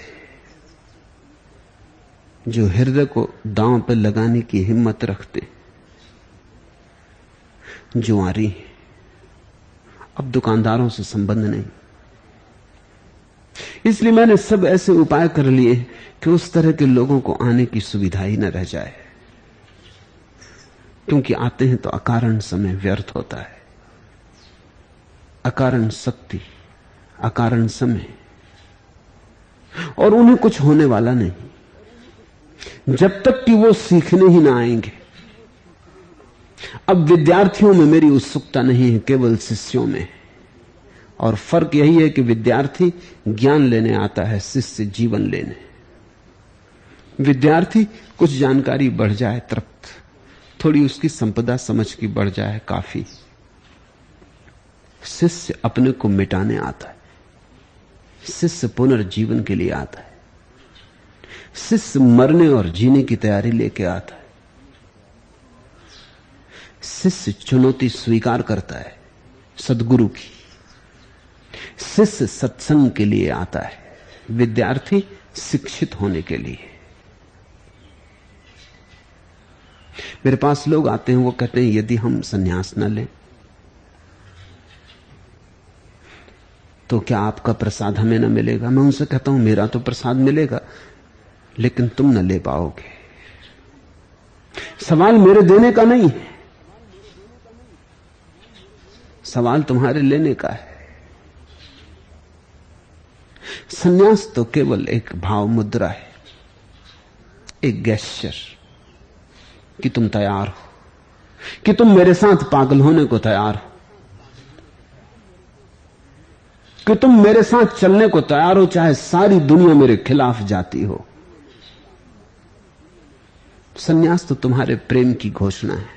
जो हृदय को दांव पर लगाने की हिम्मत रखते, जुआरी। अब दुकानदारों से संबंध नहीं। इसलिए मैंने सब ऐसे उपाय कर लिए कि उस तरह के लोगों को आने की सुविधा ही न रह जाए, क्योंकि आते हैं तो अकारण समय व्यर्थ होता है। अकारण शक्ति, अकारण समय, और उन्हें कुछ होने वाला नहीं जब तक कि वो सीखने ही ना आएंगे। अब विद्यार्थियों में मेरी उत्सुकता नहीं है, केवल शिष्यों में। और फर्क यही है कि विद्यार्थी ज्ञान लेने आता है, शिष्य जीवन लेने। विद्यार्थी कुछ जानकारी बढ़ जाए तृप्त, थोड़ी उसकी संपदा समझ की बढ़ जाए काफी। शिष्य अपने को मिटाने आता है, शिष्य पुनर्जीवन के लिए आता है, शिष्य मरने और जीने की तैयारी लेके आता है। शिष्य चुनौती स्वीकार करता है सद्गुरु की, शिष्य सत्संग के लिए आता है, विद्यार्थी शिक्षित होने के लिए। मेरे पास लोग आते हैं, वो कहते हैं यदि हम सन्यास न लें तो क्या आपका प्रसाद हमें न मिलेगा? मैं उनसे कहता हूं मेरा तो प्रसाद मिलेगा, लेकिन तुम न ले पाओगे। सवाल मेरे देने का नहीं है, सवाल तुम्हारे लेने का है। सन्यास तो केवल एक भाव मुद्रा है, एक गेस्चर कि तुम तैयार हो, कि तुम मेरे साथ पागल होने को तैयार हो, कि तुम मेरे साथ चलने को तैयार हो, चाहे सारी दुनिया मेरे खिलाफ जाती हो। सन्यास तो तुम्हारे प्रेम की घोषणा है।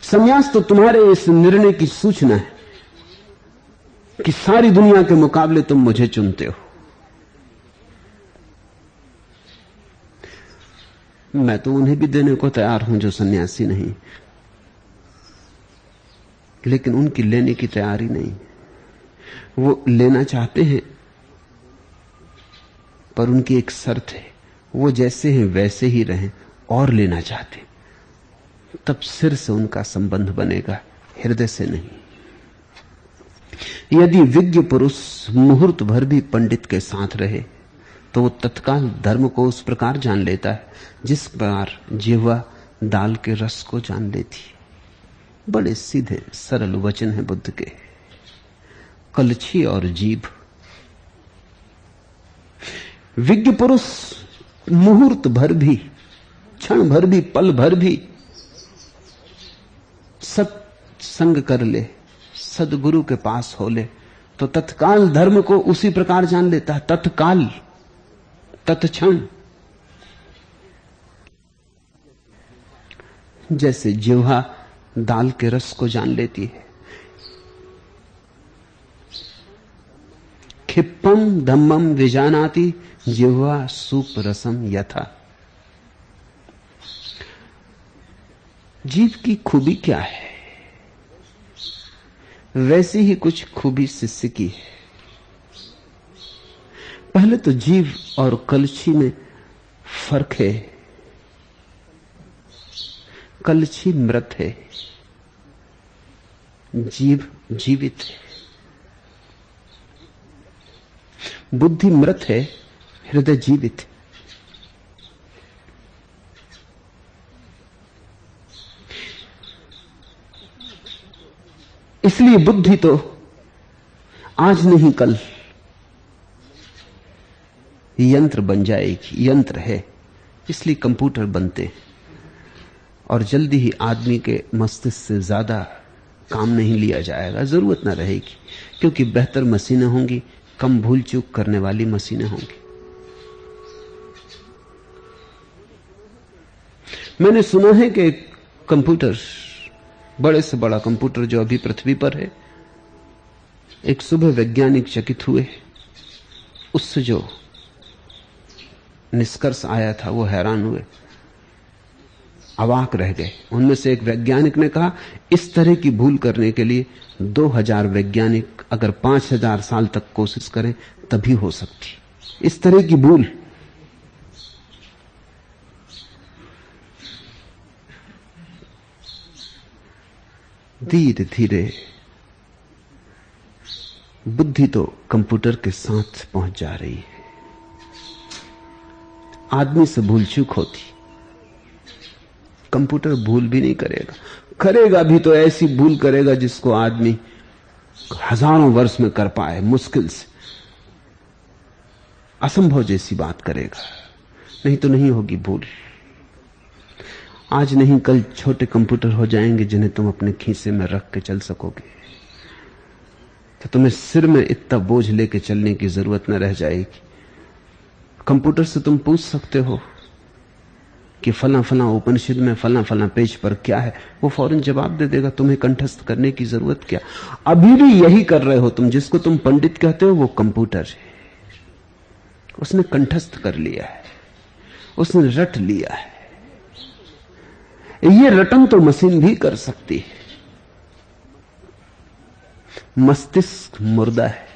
सन्यास तो तुम्हारे इस निर्णय की सूचना है कि सारी दुनिया के मुकाबले तुम मुझे चुनते हो। मैं तो उन्हें भी देने को तैयार हूं जो सन्यासी नहीं, लेकिन उनकी लेने की तैयारी नहीं। वो लेना चाहते हैं, पर उनकी एक शर्त है, वो जैसे हैं वैसे ही रहें, और लेना चाहते तब सिर से उनका संबंध बनेगा, हृदय से नहीं। यदि विज्ञ पुरुष मुहूर्त भर भी पंडित के साथ रहे तो वो तत्काल धर्म को उस प्रकार जान लेता है जिस प्रकार जिह्वा दाल के रस को जान लेती। बड़े सीधे सरल वचन है बुद्ध के, कलछी और जीभ। विज्ञ पुरुष मुहूर्त भर भी, क्षण भर भी, पल भर भी सत्संग कर ले, सदगुरु के पास हो ले, तो तत्काल धर्म को उसी प्रकार जान लेता है। तत्काल, तत्क्षण। जैसे जिह्वा दाल के रस को जान लेती है। क्षिप्पम धम्मम विजानाति जिह्वा सूप रसम यथा। जीव की खूबी क्या है? वैसी ही कुछ खूबी शिष्य की है। पहले तो जीव और कलछी में फर्क है। कलछी मृत है, जीव जीवित है। बुद्धि मृत है, हृदय जीवित है। इसलिए बुद्धि तो आज नहीं कल यंत्र बन जाएगी। यंत्र है, इसलिए कंप्यूटर बनते हैं। और जल्दी ही आदमी के मस्तिष्क से ज्यादा काम नहीं लिया जाएगा, जरूरत ना रहेगी, क्योंकि बेहतर मशीनें होंगी, कम भूल चूक करने वाली मशीनें होंगी। मैंने सुना है कि कंप्यूटर, बड़े से बड़ा कंप्यूटर जो अभी पृथ्वी पर है, एक सुबह वैज्ञानिक चकित हुए। उससे जो निष्कर्ष आया था वो हैरान हुए, अवाक रह गए। उनमें से एक वैज्ञानिक ने कहा, इस तरह की भूल करने के लिए 2000 वैज्ञानिक अगर 5000 साल तक कोशिश करें तभी हो सकती। इस तरह की भूल। धीरे धीरे बुद्धि तो कंप्यूटर के साथ पहुंच जा रही है। आदमी से भूल चूक होती, कंप्यूटर भूल भी नहीं करेगा। करेगा भी तो ऐसी भूल करेगा जिसको आदमी हजारों वर्ष में कर पाए, मुश्किल से, असंभव जैसी बात करेगा। नहीं तो नहीं होगी भूल। आज नहीं कल छोटे कंप्यूटर हो जाएंगे जिन्हें तुम अपने खीसे में रख के चल सकोगे, तो तुम्हें सिर में इतना बोझ लेके चलने की जरूरत न रह जाएगी। कंप्यूटर से तुम पूछ सकते हो कि फला फला उपनिषद में फला फला पेज पर क्या है, वो फौरन जवाब दे देगा। तुम्हें कंठस्थ करने की जरूरत क्या? अभी भी यही कर रहे हो तुम। जिसको तुम पंडित कहते हो वो कंप्यूटर है, उसने कंठस्थ कर लिया है, उसने रट लिया है। ये रटन तो मशीन भी कर सकती है। मस्तिष्क मुर्दा है,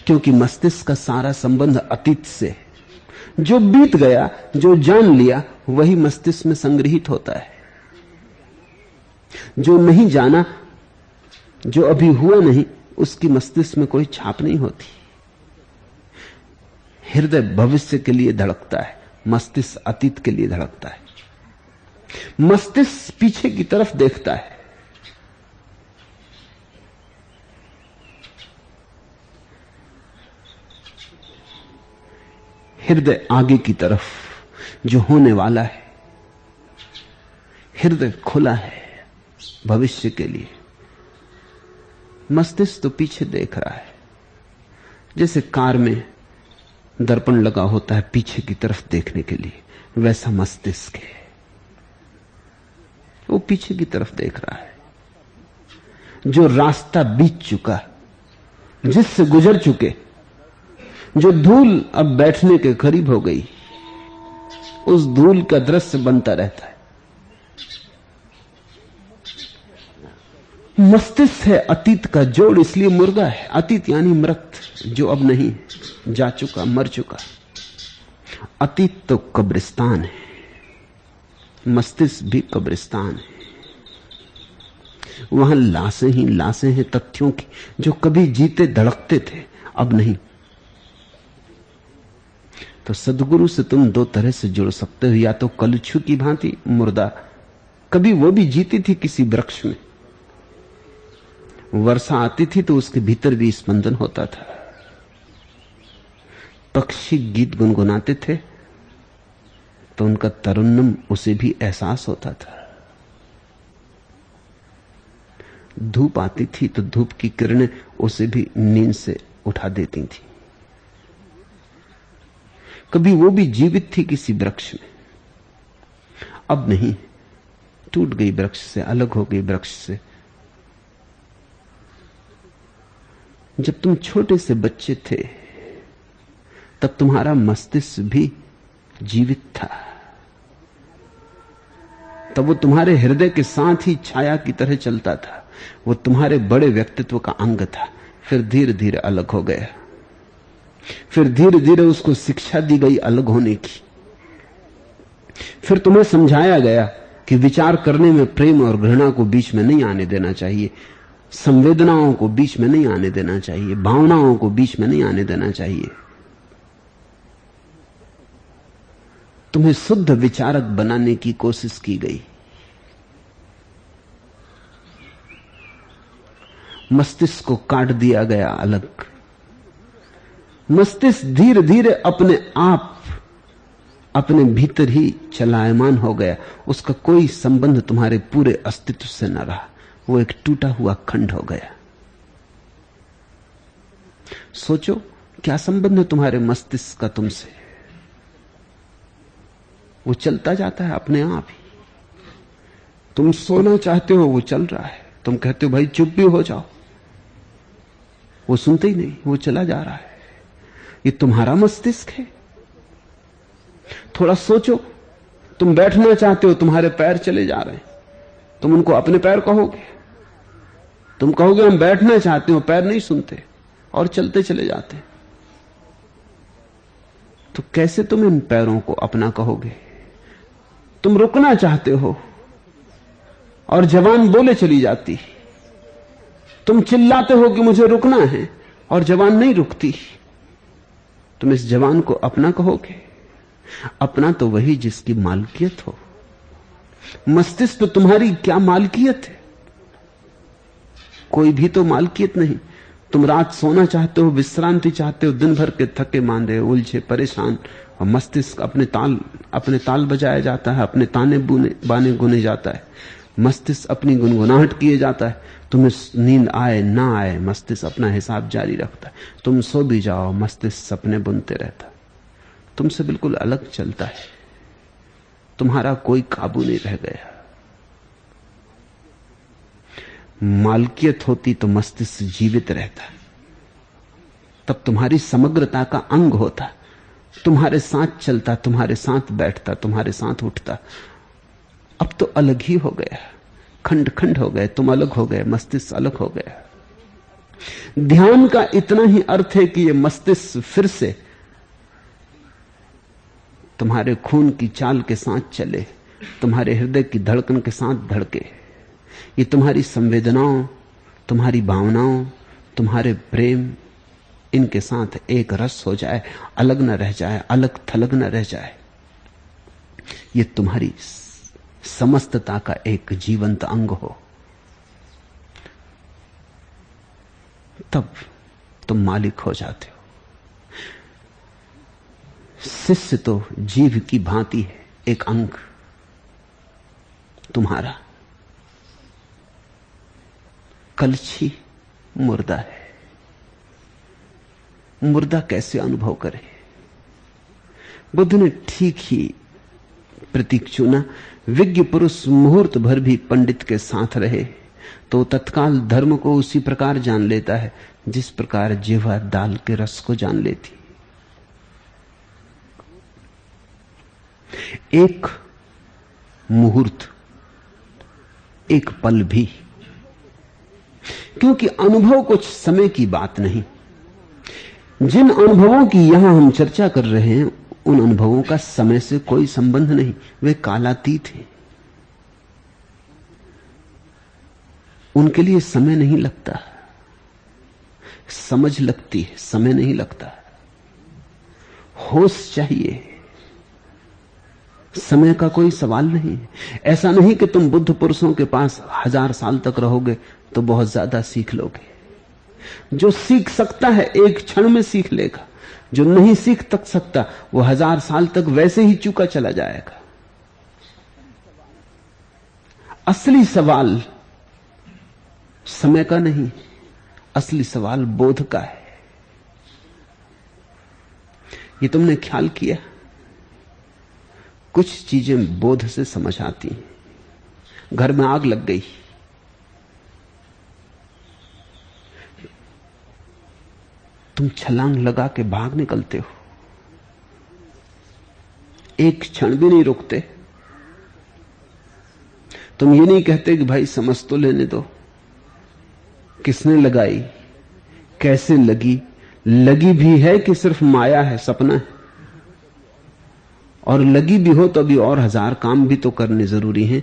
क्योंकि मस्तिष्क का सारा संबंध अतीत से। जो बीत गया, जो जान लिया, वही मस्तिष्क में संग्रहित होता है। जो नहीं जाना, जो अभी हुआ नहीं, उसकी मस्तिष्क में कोई छाप नहीं होती। हृदय भविष्य के लिए धड़कता है, मस्तिष्क अतीत के लिए धड़कता है। मस्तिष्क पीछे की तरफ देखता है, हृदय आगे की तरफ, जो होने वाला है। हृदय खुला है भविष्य के लिए, मस्तिष्क तो पीछे देख रहा है। जैसे कार में दर्पण लगा होता है पीछे की तरफ देखने के लिए, वैसा मस्तिष्क है, वो पीछे की तरफ देख रहा है। जो रास्ता बीत चुका, जिससे गुजर चुके, जो धूल अब बैठने के करीब हो गई, उस धूल का दृश्य बनता रहता है। मस्तिष्क है अतीत का जोड़, इसलिए मुर्गा है। अतीत यानी मृत, जो अब नहीं, जा चुका, मर चुका। अतीत तो कब्रिस्तान है, मस्तिष्क भी कब्रिस्तान है। वहां लाशें ही लाशें हैं तथ्यों की, जो कभी जीते धड़कते थे, अब नहीं। तो सदगुरु से तुम दो तरह से जुड़ सकते हो, या तो कलछू की भांति मुर्दा, कभी वो भी जीती थी किसी वृक्ष में, वर्षा आती थी तो उसके भीतर भी स्पंदन होता था, पक्षी गीत गुनगुनाते थे तो उनका तरुन्नम उसे भी एहसास होता था, धूप आती थी तो धूप की किरणें उसे भी नींद से उठा देती थी। कभी वो भी जीवित थी किसी वृक्ष में, अब नहीं, टूट गई वृक्ष से, अलग हो गई वृक्ष से। जब तुम छोटे से बच्चे थे तब तुम्हारा मस्तिष्क भी जीवित था, तब वो तुम्हारे हृदय के साथ ही छाया की तरह चलता था, वो तुम्हारे बड़े व्यक्तित्व का अंग था। फिर धीरे धीरे अलग हो गया, फिर धीरे धीरे उसको शिक्षा दी गई अलग होने की। फिर तुम्हें समझाया गया कि विचार करने में प्रेम और घृणा को बीच में नहीं आने देना चाहिए, संवेदनाओं को बीच में नहीं आने देना चाहिए, भावनाओं को बीच में नहीं आने देना चाहिए। तुम्हें शुद्ध विचारक बनाने की कोशिश की गई। मस्तिष्क को काट दिया गया अलग। मस्तिष्क धीरे धीरे अपने आप अपने भीतर ही चलायमान हो गया, उसका कोई संबंध तुम्हारे पूरे अस्तित्व से न रहा, वो एक टूटा हुआ खंड हो गया। सोचो क्या संबंध है तुम्हारे मस्तिष्क का तुमसे? वो चलता जाता है अपने आप ही। तुम सोना चाहते हो, वो चल रहा है। तुम कहते हो भाई चुप भी हो जाओ, वो सुनते ही नहीं, वो चला जा रहा है। ये तुम्हारा मस्तिष्क है। थोड़ा सोचो, तुम बैठना चाहते हो, तुम्हारे पैर चले जा रहे हैं, तुम उनको अपने पैर कहोगे? तुम कहोगे हम बैठना चाहते हो, पैर नहीं सुनते और चलते चले जाते। तो कैसे तुम इन पैरों को अपना कहोगे? तुम रुकना चाहते हो और जवान बोले चली जाती। तुम चिल्लाते हो कि मुझे रुकना है और जवान नहीं रुकती। तुम इस जवान को अपना कहोगे? अपना तो वही जिसकी मालकियत हो। मस्तिष्क तो तुम्हारी क्या मालकियत है? कोई भी तो मालकियत नहीं। तुम रात सोना चाहते हो, विश्रांति चाहते हो, दिन भर के थके मांदे उलझे परेशान, और मस्तिष्क अपने ताल बजाया जाता है, अपने ताने बाने गुने जाता है, मस्तिष्क अपनी गुनगुनाहट किए जाता है। तुम्हें नींद आए ना आए, मस्तिष्क अपना हिसाब जारी रखता है। तुम सो भी जाओ, मस्तिष्क सपने बुनते रहता है, तुमसे बिल्कुल अलग चलता है। तुम्हारा कोई काबू नहीं रह गया। मालकियत होती तो मस्तिष्क जीवित रहता, तब तुम्हारी समग्रता का अंग होता, तुम्हारे साथ चलता, तुम्हारे साथ बैठता, तुम्हारे साथ उठता। अब तो अलग ही हो गया, खंड खंड हो गए, तुम अलग हो गए, मस्तिष्क अलग हो गया। ध्यान का इतना ही अर्थ है कि यह मस्तिष्क फिर से तुम्हारे खून की चाल के साथ चले, तुम्हारे हृदय की धड़कन के साथ धड़के। ये तुम्हारी संवेदनाओं, तुम्हारी भावनाओं, तुम्हारे प्रेम, इनके साथ एक रस हो जाए, अलग न रह जाए, अलग थलग न रह जाए। ये तुम्हारी समस्तता का एक जीवंत अंग हो, तब तुम मालिक हो जाते हो। शिष्य तो जीव की भांति है, एक अंग तुम्हारा। कलछी मुर्दा है, मुर्दा कैसे अनुभव करे? बुद्ध ने ठीक ही प्रतीक चुना। विज्ञ पुरुष मुहूर्त भर भी पंडित के साथ रहे तो तत्काल धर्म को उसी प्रकार जान लेता है जिस प्रकार जिह्वा दाल के रस को जान लेती। एक मुहूर्त, एक पल भी, क्योंकि अनुभव कुछ समय की बात नहीं। जिन अनुभवों की यहां हम चर्चा कर रहे हैं, उन अनुभवों का समय से कोई संबंध नहीं, वे कालातीत हैं। उनके लिए समय नहीं लगता, समझ लगती है, समय नहीं लगता। होश चाहिए, समय का कोई सवाल नहीं। ऐसा नहीं कि तुम बुद्ध पुरुषों के पास 1000 साल तक रहोगे तो बहुत ज्यादा सीख लोगे। जो सीख सकता है एक क्षण में सीख लेगा, जो नहीं सीख तक सकता वो 1000 साल तक वैसे ही चूका चला जाएगा। असली सवाल समय का नहीं, असली सवाल बोध का है। ये तुमने ख्याल किया? कुछ चीजें बोध से समझ आती हैं। घर में आग लग गई, तुम छलांग लगा के भाग निकलते हो, एक क्षण भी नहीं रुकते। तुम ये नहीं कहते कि भाई समझ तो लेने दो, किसने लगाई, कैसे लगी, लगी भी है कि सिर्फ माया है, सपना है। और लगी भी हो तो अभी और 1000 काम भी तो करने जरूरी हैं,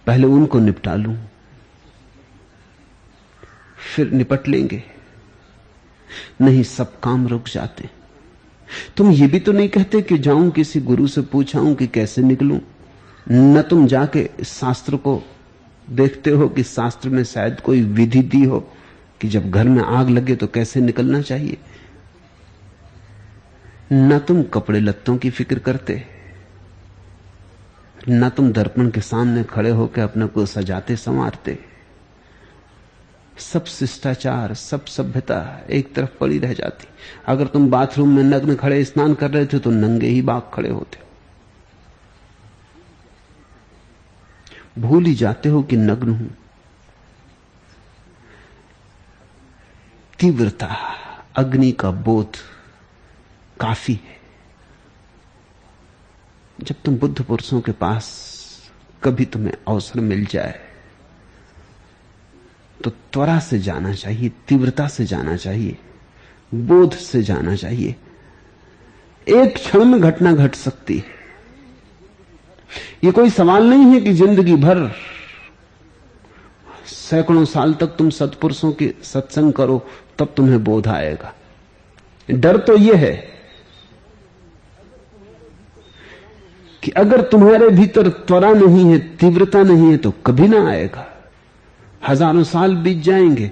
पहले उनको निपटा लूं, फिर निपट लेंगे। नहीं, सब काम रुक जाते। तुम ये भी तो नहीं कहते कि जाऊं किसी गुरु से पूछाऊं कि कैसे निकलूं। न तुम जाके शास्त्र को देखते हो कि शास्त्र में शायद कोई विधि दी हो कि जब घर में आग लगे तो कैसे निकलना चाहिए। न तुम कपड़े लत्तों की फिक्र करते, न तुम दर्पण के सामने खड़े होकर अपने को सजाते संवारते। सब शिष्टाचार, सब सभ्यता एक तरफ पड़ी रह जाती। अगर तुम बाथरूम में नग्न खड़े स्नान कर रहे थे तो नंगे ही बाग खड़े होते। भूल ही जाते हो कि नग्न हूं। तीव्रता, अग्नि का बोध काफी है। जब तुम बुद्ध पुरुषों के पास कभी तुम्हें अवसर मिल जाए तो त्वरा से जाना चाहिए, तीव्रता से जाना चाहिए, बोध से जाना चाहिए। एक क्षण में घटना घट सकती है। यह कोई सवाल नहीं है कि जिंदगी भर सैकड़ों साल तक तुम सत्पुरुषों के सत्संग करो तब तुम्हें बोध आएगा। डर तो यह है कि अगर तुम्हारे भीतर त्वरा नहीं है, तीव्रता नहीं है तो कभी ना आएगा। हजारों साल बीत जाएंगे,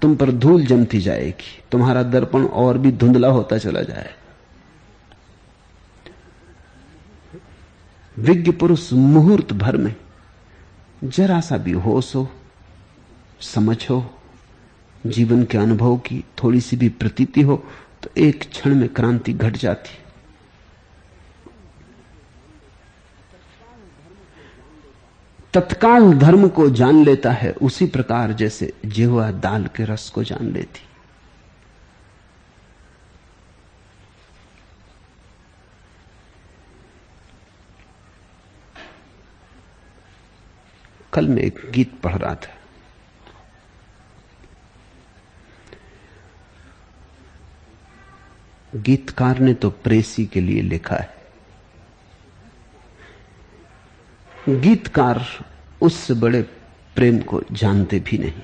तुम पर धूल जमती जाएगी, तुम्हारा दर्पण और भी धुंधला होता चला जाए। विज्ञ पुरुष मुहूर्त भर में जरा सा भी होश हो, समझ हो, जीवन के अनुभव की थोड़ी सी भी प्रतीति हो तो एक क्षण में क्रांति घट जाती। तत्काल धर्म को जान लेता है उसी प्रकार जैसे जिह्वा दाल के रस को जान लेती। कल मैं एक गीत पढ़ रहा था। गीतकार ने तो प्रेसी के लिए लिखा है। गीतकार उससे बड़े प्रेम को जानते भी नहीं,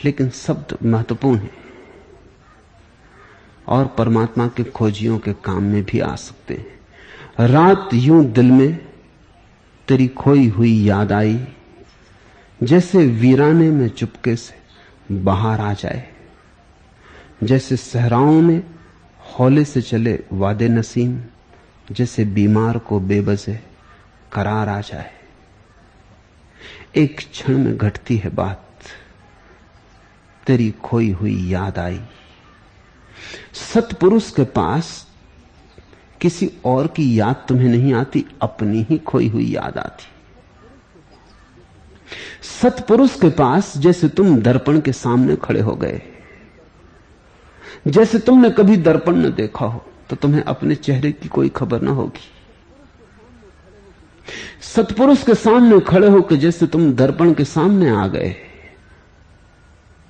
लेकिन शब्द महत्वपूर्ण है और परमात्मा के खोजियों के काम में भी आ सकते हैं। रात यूं दिल में तेरी खोई हुई याद आई, जैसे वीराने में चुपके से बाहर आ जाए, जैसे सहराओं में हौले से चले वादे नसीम, जैसे बीमार को बेबसे करार आ जाए। एक क्षण में घटती है बात, तेरी खोई हुई याद आई। सत्पुरुष के पास किसी और की याद तुम्हें नहीं आती, अपनी ही खोई हुई याद आती। सत्पुरुष के पास जैसे तुम दर्पण के सामने खड़े हो गए, जैसे तुमने कभी दर्पण न देखा हो तो तुम्हें अपने चेहरे की कोई खबर ना होगी। सत्पुरुष के सामने खड़े होकर जैसे तुम दर्पण के सामने आ गए,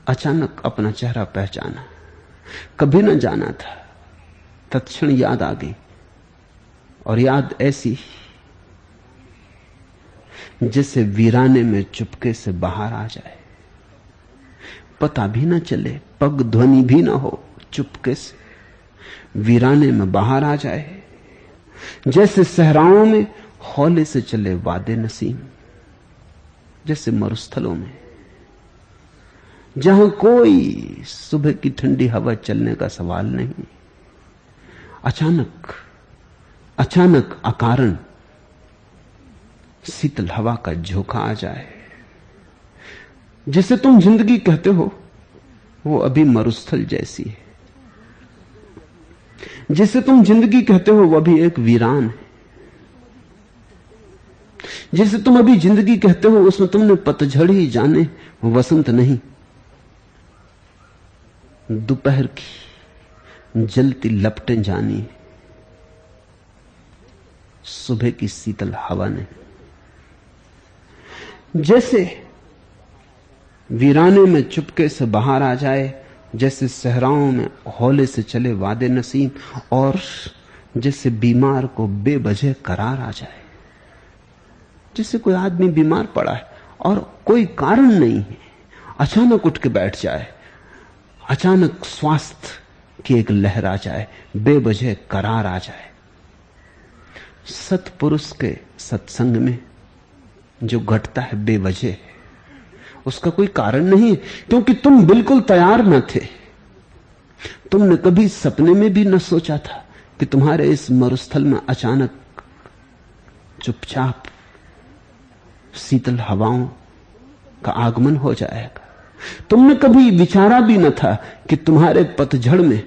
अचानक अपना चेहरा पहचाना, कभी ना जाना था, तत्क्षण याद आ गई। और याद ऐसी जैसे वीराने में चुपके से बाहर आ जाए, पता भी ना चले, पग ध्वनि भी ना हो, चुपके से वीराने में बाहर आ जाए, जैसे सहराओं में हौले से चले वादे नसीम, जैसे मरुस्थलों में जहां कोई सुबह की ठंडी हवा चलने का सवाल नहीं, अचानक अकारण शीतल हवा का झोंका आ जाए। जिसे तुम जिंदगी कहते हो वो अभी मरुस्थल जैसी है, जिसे तुम जिंदगी कहते हो वह भी एक वीरान है। जिसे तुम अभी जिंदगी कहते हो उसमें तुमने पतझड़ ही जाने, वसंत नहीं। दोपहर की जलती लपटें जानी, सुबह की शीतल हवा नहीं। जैसे वीराने में चुपके से बाहर आ जाए, जैसे सहराओं में हौले से चले वादे नसीम, और जैसे बीमार को बेवजह करार आ जाए। जैसे कोई आदमी बीमार पड़ा है और कोई कारण नहीं है, अचानक उठ के बैठ जाए, अचानक स्वास्थ्य की एक लहर आ जाए, बेवजह करार आ जाए। सत्पुरुष के सत्संग में जो घटता है बेवजह है, उसका कोई कारण नहीं, क्योंकि तुम बिल्कुल तैयार न थे। तुमने कभी सपने में भी न सोचा था कि तुम्हारे इस मरुस्थल में अचानक चुपचाप शीतल हवाओं का आगमन हो जाएगा। तुमने कभी विचारा भी न था कि तुम्हारे पतझड़ में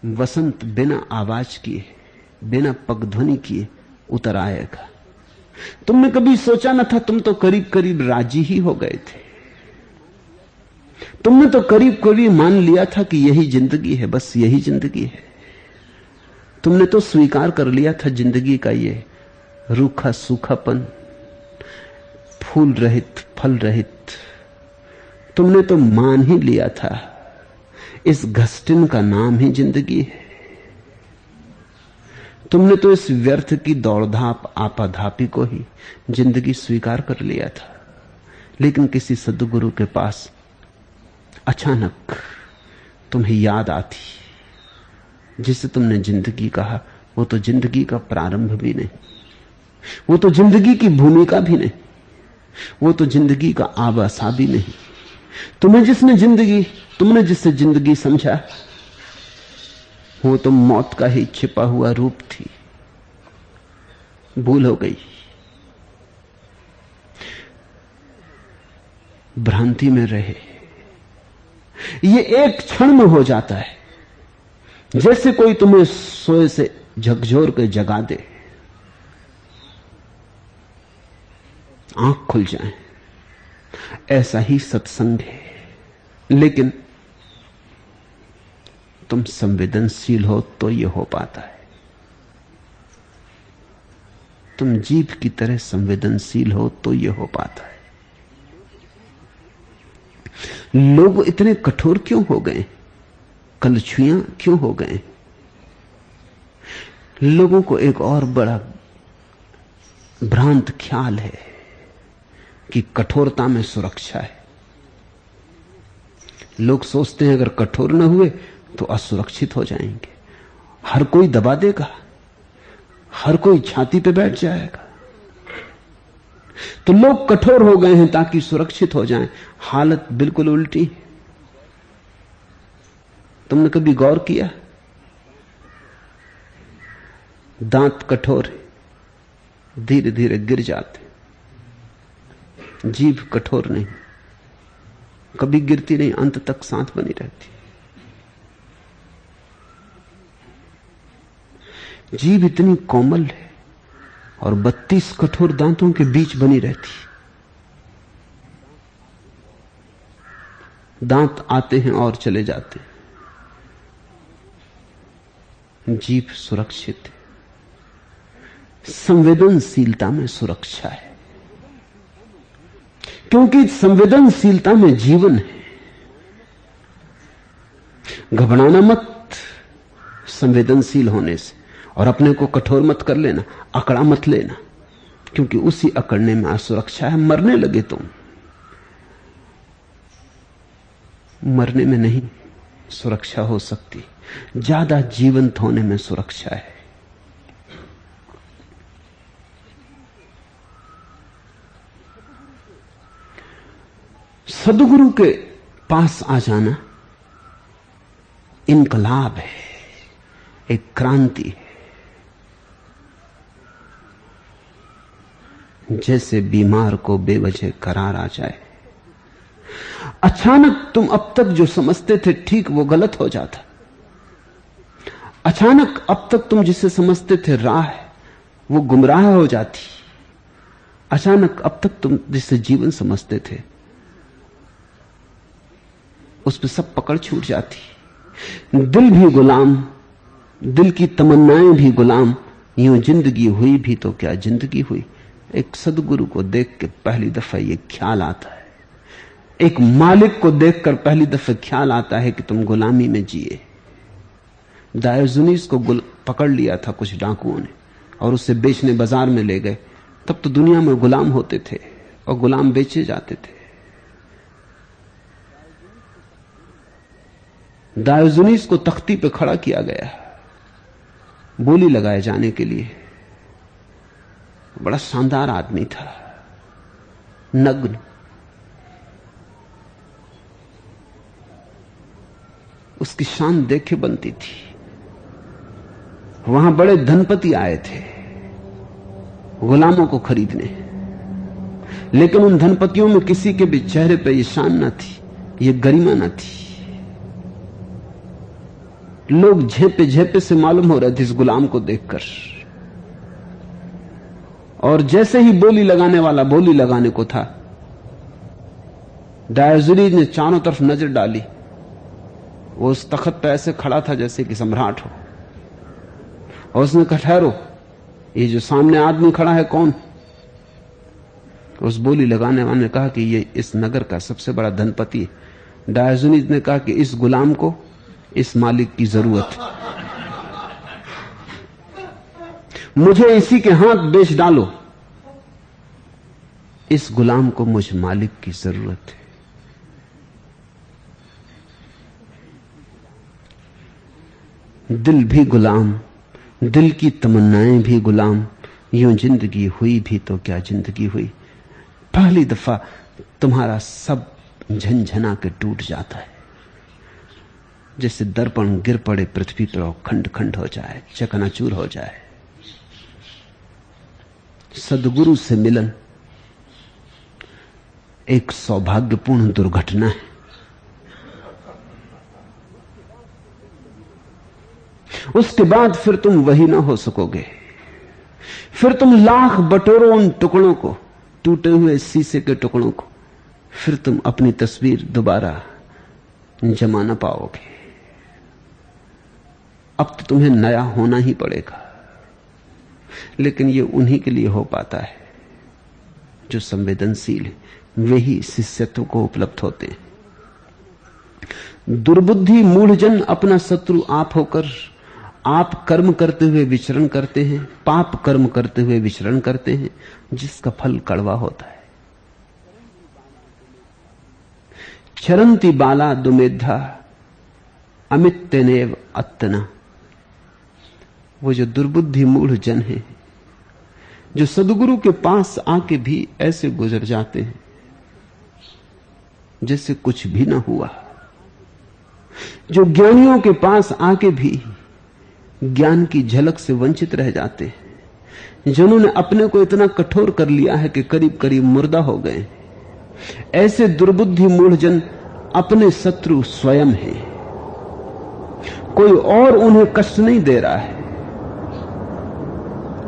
वसंत बिना आवाज किए, बिना पगध्वनि किए उतर आएगा। तुमने कभी सोचा न था, तुम तो करीब करीब राजी ही हो गए थे। तुमने तो करीब करीब मान लिया था कि यही जिंदगी है, बस यही जिंदगी है। तुमने तो स्वीकार कर लिया था जिंदगी का ये रूखा सूखापन, फूल रहित फल रहित। तुमने तो मान ही लिया था इस घसटिन का नाम ही जिंदगी है। तुमने तो इस व्यर्थ की दौड़धाप आपाधापी को ही जिंदगी स्वीकार कर लिया था। लेकिन किसी सद्गुरु के पास अचानक तुम्हें याद आती, जिसे तुमने जिंदगी कहा, वो तो जिंदगी का प्रारंभ भी नहीं, वो तो जिंदगी की भूमिका भी नहीं, वो तो जिंदगी का आवासा भी नहीं। तुमने जिससे जिंदगी समझा, वो तो मौत का ही छिपा हुआ रूप थी। भूल हो गई, भ्रांति में रहे। ये एक क्षण में हो जाता है, जैसे कोई तुम्हें सोए से झकझोर के जगा दे, आंख खुल जाए। ऐसा ही सत्संग है। लेकिन तुम संवेदनशील हो तो यह हो पाता है। तुम जीभ की तरह संवेदनशील हो तो यह हो पाता है। लोग इतने कठोर क्यों हो गए, कलछुइयां क्यों हो गए? लोगों को एक और बड़ा भ्रांत ख्याल है कि कठोरता में सुरक्षा है। लोग सोचते हैं अगर कठोर न हुए तो असुरक्षित हो जाएंगे, हर कोई दबा देगा, हर कोई छाती पे बैठ जाएगा। तो लोग कठोर हो गए हैं ताकि सुरक्षित हो जाएं। हालत बिल्कुल उल्टी। तुमने कभी गौर किया? दांत कठोर है, धीरे धीरे गिर जाते। जीभ कठोर नहीं, कभी गिरती नहीं, अंत तक साथ बनी रहती। जीभ इतनी कोमल है और 32 कठोर दांतों के बीच बनी रहती। दांत आते हैं और चले जाते हैं, जीभ सुरक्षित है। संवेदनशीलता में सुरक्षा है, क्योंकि संवेदनशीलता में जीवन है। घबराना मत संवेदनशील होने से, और अपने को कठोर मत कर लेना, अकड़ा मत लेना, क्योंकि उसी अकड़ने में असुरक्षा है। मरने लगे तुम, मरने में नहीं सुरक्षा हो सकती, ज्यादा जीवंत होने में सुरक्षा है। सद्गुरु के पास आ जाना इनकलाब है, एक क्रांति है। जैसे बीमार को बेवजह करार आ जाए। अचानक तुम अब तक जो समझते थे ठीक, वो गलत हो जाता। अचानक अब तक तुम जिसे समझते थे राह, वो गुमराह हो जाती। अचानक अब तक तुम जिसे जीवन समझते थे, उस पर सब पकड़ छूट जाती। दिल भी गुलाम, दिल की तमन्नाएं भी गुलाम, यूं जिंदगी हुई भी तो क्या जिंदगी हुई। एक सदगुरु को देख के पहली दफा ये ख्याल आता है, एक मालिक को देखकर पहली दफा ख्याल आता है कि तुम गुलामी में जिए। डायोजनीस को पकड़ लिया था कुछ डाकुओं ने और उसे बेचने बाजार में ले गए। तब तो दुनिया में गुलाम होते थे और गुलाम बेचे जाते थे। डायोजनीस को तख्ती पे खड़ा किया गया बोली लगाए जाने के लिए। बड़ा शानदार आदमी था, नग्न, उसकी शान देखे बनती थी। वहां बड़े धनपति आए थे गुलामों को खरीदने, लेकिन उन धनपतियों में किसी के भी चेहरे पे ये शान न थी, ये गरिमा न थी। लोग झेपे झेपे से मालूम हो रहे थे इस गुलाम को देखकर। और जैसे ही बोली लगाने वाला बोली लगाने को था, डायोजनीस ने चारों तरफ नजर डाली। वो उस तख्त पे ऐसे खड़ा था जैसे कि सम्राट हो, और उसने कहा, ठहरो, ये जो सामने आदमी खड़ा है कौन? उस बोली लगाने वाले ने कहा कि ये इस नगर का सबसे बड़ा धनपति है। डायोजनीस ने कहा कि इस गुलाम को इस मालिक की जरूरत है, मुझे इसी के हाथ बेच डालो। इस गुलाम को मुझ मालिक की जरूरत है। दिल भी गुलाम, दिल की तमन्नाएं भी गुलाम, यूं जिंदगी हुई भी तो क्या जिंदगी हुई। पहली दफा तुम्हारा सब झंझना के टूट जाता है, जैसे दर्पण गिर पड़े पृथ्वी पर और खंड खंड हो जाए, चकनाचूर हो जाए। सदगुरु से मिलन एक सौभाग्यपूर्ण दुर्घटना है। उसके बाद फिर तुम वही ना हो सकोगे। फिर तुम लाख बटोरो उन टुकड़ों को, टूटे हुए शीशे के टुकड़ों को, फिर तुम अपनी तस्वीर दोबारा जमा ना पाओगे। अब तो तुम्हें नया होना ही पड़ेगा। लेकिन यह उन्हीं के लिए हो पाता है जो संवेदनशील है, वे ही शिष्यत्व को उपलब्ध होते हैं। दुर्बुद्धि मूढ़जन अपना शत्रु आप होकर आप कर्म करते हुए विचरण करते हैं, पाप कर्म करते हुए विचरण करते हैं, जिसका फल कड़वा होता है। चरंती बाला दुमेधा अमित्यनेव अत्तना। वो जो दुर्बुद्धि मूढ़ जन है, जो सदगुरु के पास आके भी ऐसे गुजर जाते हैं जैसे कुछ भी ना हुआ, जो ज्ञानियों के पास आके भी ज्ञान की झलक से वंचित रह जाते हैं, जिन्होंने अपने को इतना कठोर कर लिया है कि करीब करीब मुर्दा हो गए, ऐसे दुर्बुद्धि मूढ़जन अपने शत्रु स्वयं हैं। कोई और उन्हें कष्ट नहीं दे रहा है,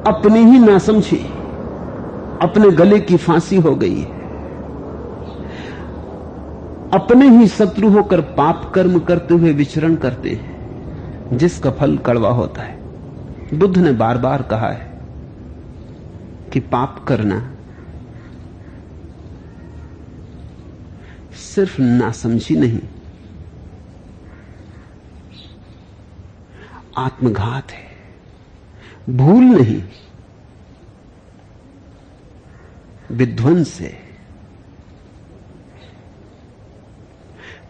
अपनी ही नासमझी, अपने गले की फांसी हो गई है। अपने ही शत्रु होकर पाप कर्म करते हुए विचरण करते हैं, जिसका फल कड़वा होता है। बुद्ध ने बार बार कहा है कि पाप करना सिर्फ नासमझी नहीं, आत्मघात है, भूल नहीं, विध्वंस है।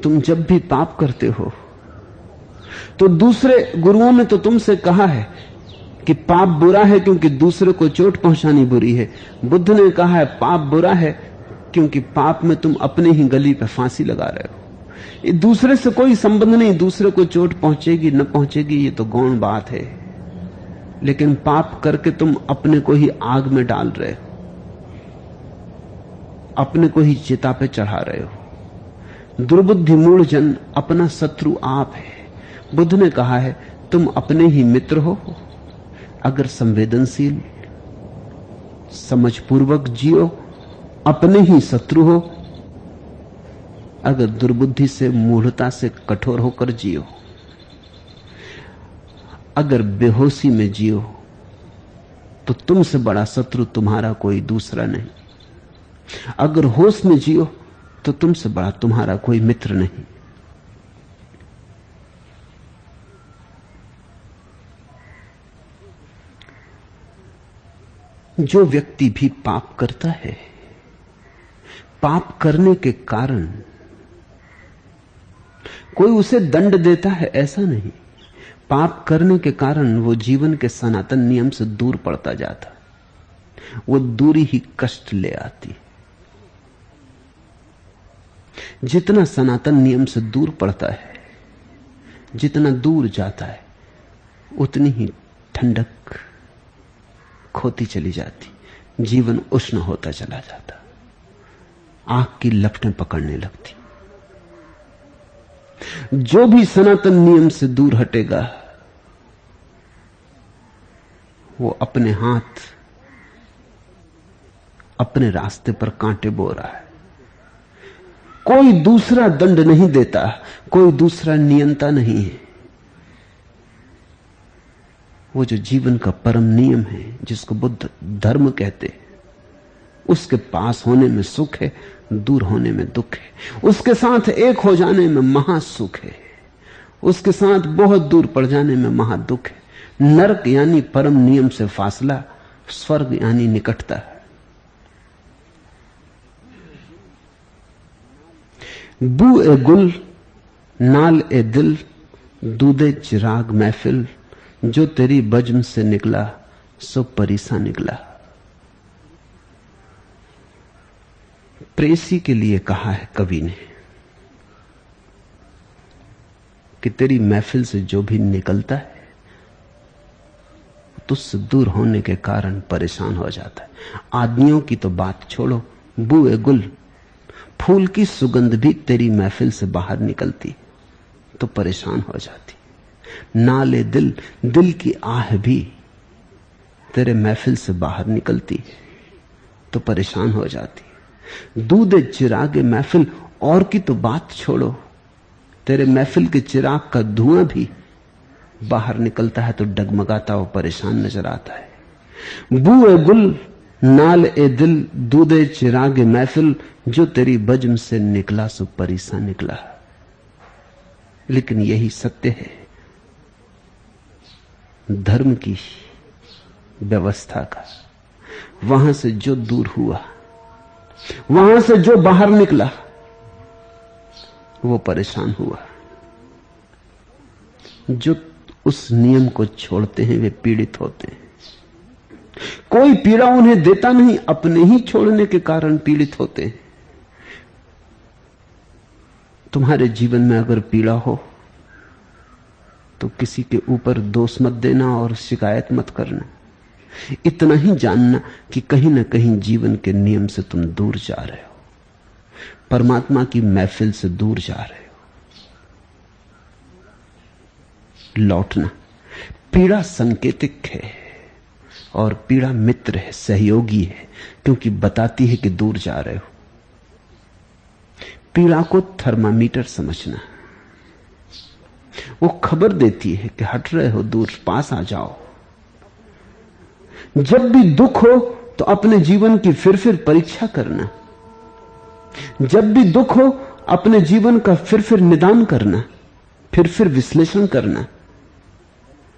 तुम जब भी पाप करते हो तो दूसरे गुरुओं ने तो तुमसे कहा है कि पाप बुरा है क्योंकि दूसरे को चोट पहुंचानी बुरी है। बुद्ध ने कहा है पाप बुरा है क्योंकि पाप में तुम अपने ही गली पे फांसी लगा रहे हो। ये दूसरे से कोई संबंध नहीं, दूसरे को चोट पहुंचेगी न पहुंचेगी ये तो गौण बात है, लेकिन पाप करके तुम अपने को ही आग में डाल रहे हो, अपने को ही चिता पे चढ़ा रहे हो। दुर्बुद्धि मूढ़जन अपना शत्रु आप है। बुद्ध ने कहा है तुम अपने ही मित्र हो अगर संवेदनशील समझपूर्वक जियो, अपने ही शत्रु हो अगर दुर्बुद्धि से मूढ़ता से कठोर होकर जियो। अगर बेहोशी में जियो तो तुमसे बड़ा शत्रु तुम्हारा कोई दूसरा नहीं। अगर होश में जियो तो तुमसे बड़ा तुम्हारा कोई मित्र नहीं। जो व्यक्ति भी पाप करता है, पाप करने के कारण कोई उसे दंड देता है ऐसा नहीं। पाप करने के कारण वो जीवन के सनातन नियम से दूर पड़ता जाता, वो दूरी ही कष्ट ले आती। जितना सनातन नियम से दूर पड़ता है, जितना दूर जाता है, उतनी ही ठंडक खोती चली जाती, जीवन उष्ण होता चला जाता, आग की लपटें पकड़ने लगती। जो भी सनातन नियम से दूर हटेगा वो अपने हाथ अपने रास्ते पर कांटे बो रहा है। कोई दूसरा दंड नहीं देता, कोई दूसरा नियंता नहीं है। वो जो जीवन का परम नियम है, जिसको बुद्ध धर्म कहते हैं, उसके पास होने में सुख है, दूर होने में दुख है। उसके साथ एक हो जाने में महासुख है, उसके साथ बहुत दूर पड़ जाने में महादुख है। नरक यानी परम नियम से फासला, स्वर्ग यानी निकटता। बू ए गुल नाल ए दिल, दूधे चिराग महफिल, जो तेरी बज्म से निकला सो परीसा निकला। प्रेसी के लिए कहा है कवि ने कि तेरी महफिल से जो भी निकलता है तुझसे दूर होने के कारण परेशान हो जाता है। आदमियों की तो बात छोड़ो, बूए गुल, फूल की सुगंध भी तेरी महफिल से बाहर निकलती तो परेशान हो जाती। नाले दिल, दिल की आह भी तेरे महफिल से बाहर निकलती तो परेशान हो जाती। दूधे चिरागे महफिल, और की तो बात छोड़ो, तेरे महफिल के चिराग का धुआं भी बाहर निकलता है तो डगमगाता और परेशान नजर आता है। बूए गुल नाल ए दिल, दूधे चिरागे महफिल, जो तेरी बज्म से निकला सो परीसा निकला। लेकिन यही सत्य है धर्म की व्यवस्था का। वहां से जो दूर हुआ, वहां से जो बाहर निकला, वो परेशान हुआ। जो उस नियम को छोड़ते हैं वे पीड़ित होते हैं। कोई पीड़ा उन्हें देता नहीं, अपने ही छोड़ने के कारण पीड़ित होते हैं। तुम्हारे जीवन में अगर पीड़ा हो तो किसी के ऊपर दोष मत देना और शिकायत मत करना। इतना ही जानना कि कहीं ना कहीं जीवन के नियम से तुम दूर जा रहे हो, परमात्मा की महफिल से दूर जा रहे हो। लौटना, पीड़ा संकेतिक है और पीड़ा मित्र है, सहयोगी है, क्योंकि बताती है कि दूर जा रहे हो। पीड़ा को थर्मामीटर समझना, वो खबर देती है कि हट रहे हो दूर, पास आ जाओ। जब भी दुख हो तो अपने जीवन की फिर परीक्षा करना। जब भी दुख हो अपने जीवन का फिर निदान करना, फिर विश्लेषण करना।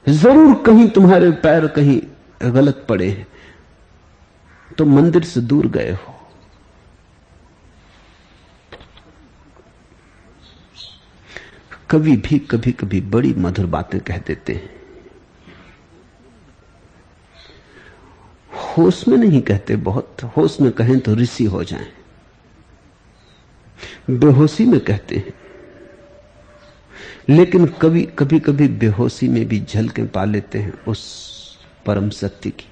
जरूर कहीं तुम्हारे पैर कहीं गलत पड़े हैं तो मंदिर से दूर गए हो। कवि भी कभी कभी बड़ी मधुर बातें कह देते हैं। होश में नहीं कहते, बहुत होश में कहें तो ऋषि हो जाएं, बेहोशी में कहते हैं। लेकिन कभी कभी बेहोशी में भी झलकें पा लेते हैं उस परम सत्य की।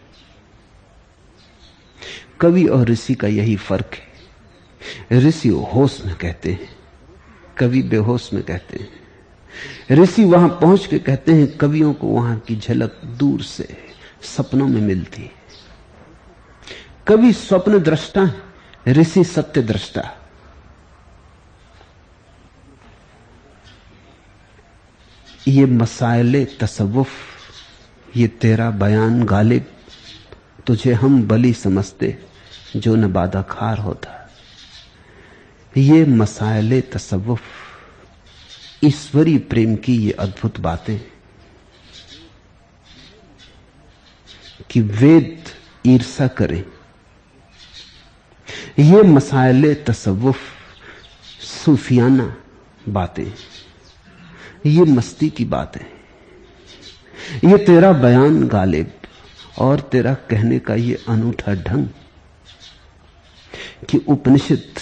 कवि और ऋषि का यही फर्क है। ऋषि होश में कहते हैं, कवि बेहोश में कहते हैं। ऋषि वहां पहुंच के कहते हैं, कवियों को वहां की झलक दूर से सपनों में मिलती है। कवि स्वप्न दृष्टा है, ऋषि सत्य दृष्टा। ये मसाइले तसव्वुफ, ये तेरा बयान गालिब, तुझे हम बलि समझते जो न बादा खार होता। ये मसाइले तसव्वुफ, ईश्वरी प्रेम की ये अद्भुत बातें कि वेद ईर्षा करें, ये मसाइले तसव्वुफ सूफियाना बातें, ये मस्ती की बातें, ये तेरा बयान गालिब और तेरा कहने का ये अनूठा ढंग कि उपनिषद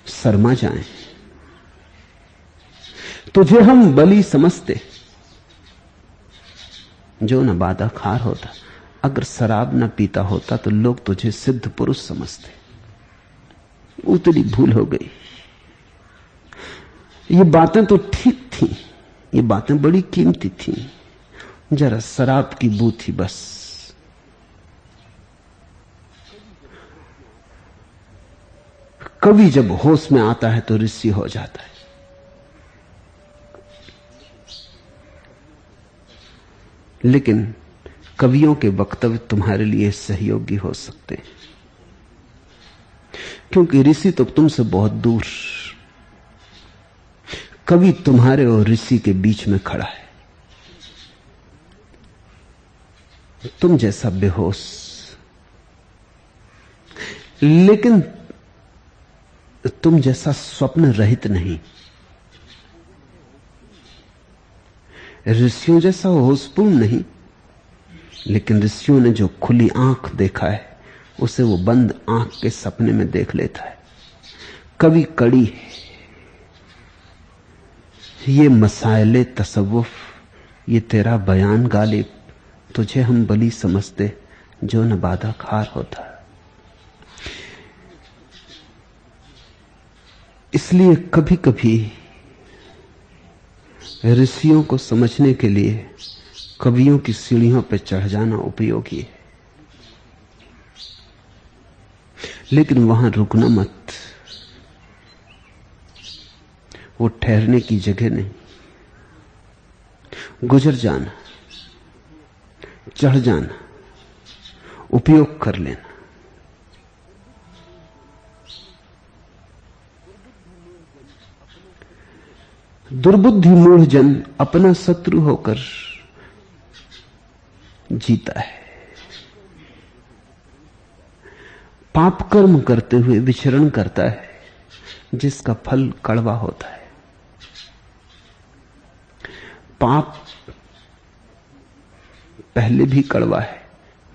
शर्मा जाएं। तुझे हम बलि समझते जो न बादा खार होता। अगर शराब न पीता होता तो लोग तुझे सिद्ध पुरुष समझते। उतनी भूल हो गई। ये बातें तो ठीक थी, ये बातें बड़ी कीमती थी, जरा शराब की बू थी बस। कवि जब होश में आता है तो ऋषि हो जाता है। लेकिन कवियों के वक्तव्य तुम्हारे लिए सहयोगी हो सकते हैं, क्योंकि ऋषि तो तुमसे बहुत दूर, कवि तुम्हारे और ऋषि के बीच में खड़ा है। तुम जैसा बेहोश, लेकिन तुम जैसा स्वप्न रहित नहीं। ऋषियों जैसा होशपूर्ण नहीं, लेकिन ऋषियों ने जो खुली आंख देखा है उसे वो बंद आंख के सपने में देख लेता है। कवि कड़ी है। ये मसाइले तसव्वुफ, ये तेरा बयान गालिब, तुझे हम बलि समझते जो न बादा खार होता। इसलिए कभी कभी ऋषियों को समझने के लिए कवियों की सीढ़ियों पर चढ़ जाना उपयोगी है, लेकिन वहां रुकना मत। वो ठहरने की जगह नहीं। गुजर जाना, चढ़ जाना, उपयोग कर लेना। दुर्बुद्धि मूढ़ जन अपना शत्रु होकर जीता है। पाप कर्म करते हुए विचरण करता है जिसका फल कड़वा होता है। पाप पहले भी कड़वा है,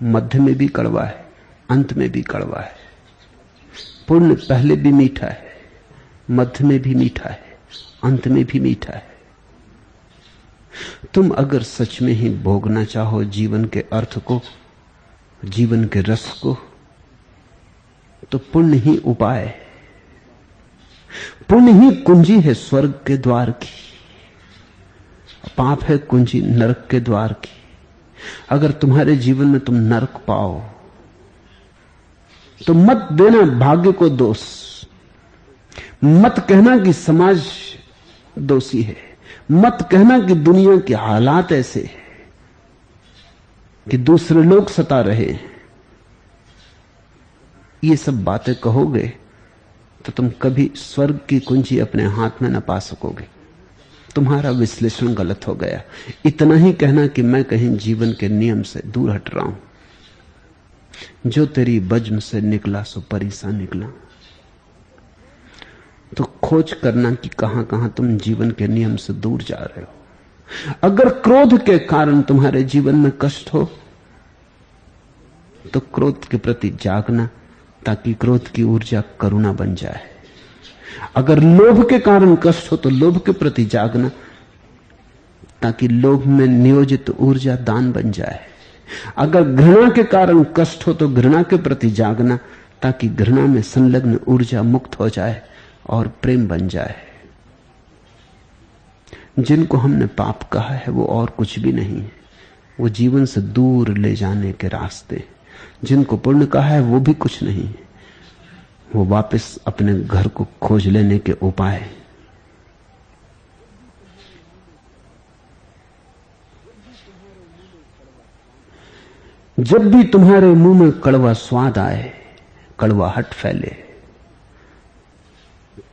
मध्य में भी कड़वा है, अंत में भी कड़वा है। पुण्य पहले भी मीठा है, मध्य में भी मीठा है, अंत में भी मीठा है। तुम अगर सच में ही भोगना चाहो जीवन के अर्थ को, जीवन के रस को, तो पुण्य ही उपाय है। पुण्य ही कुंजी है स्वर्ग के द्वार की, पाप है कुंजी नरक के द्वार की। अगर तुम्हारे जीवन में तुम नरक पाओ तो मत देना भाग्य को दोष, मत कहना कि समाज दोषी है, मत कहना कि दुनिया के हालात ऐसे हैं कि दूसरे लोग सता रहे। ये सब बातें कहोगे तो तुम कभी स्वर्ग की कुंजी अपने हाथ में न पा सकोगे। तुम्हारा विश्लेषण गलत हो गया। इतना ही कहना कि मैं कहीं जीवन के नियम से दूर हट रहा हूं, जो तेरी बज्म से निकला सो परिसा निकला। तो खोज करना कि कहां कहां तुम जीवन के नियम से दूर जा रहे हो। अगर क्रोध के कारण तुम्हारे जीवन में कष्ट हो तो क्रोध के प्रति जागना, ताकि क्रोध की ऊर्जा करुणा बन जाए। अगर लोभ के कारण कष्ट हो तो लोभ के प्रति जागना, ताकि लोभ में नियोजित ऊर्जा दान बन जाए। अगर घृणा के कारण कष्ट हो तो घृणा के प्रति जागना, ताकि घृणा में संलग्न ऊर्जा मुक्त हो जाए और प्रेम बन जाए। जिनको हमने पाप कहा है वो और कुछ भी नहीं है, वो जीवन से दूर ले जाने के रास्ते। जिनको पुण्य कहा है वो भी कुछ नहीं है, वो वापस अपने घर को खोज लेने के उपाय। जब भी तुम्हारे मुंह में कड़वा स्वाद आए, कड़वाहट फैले,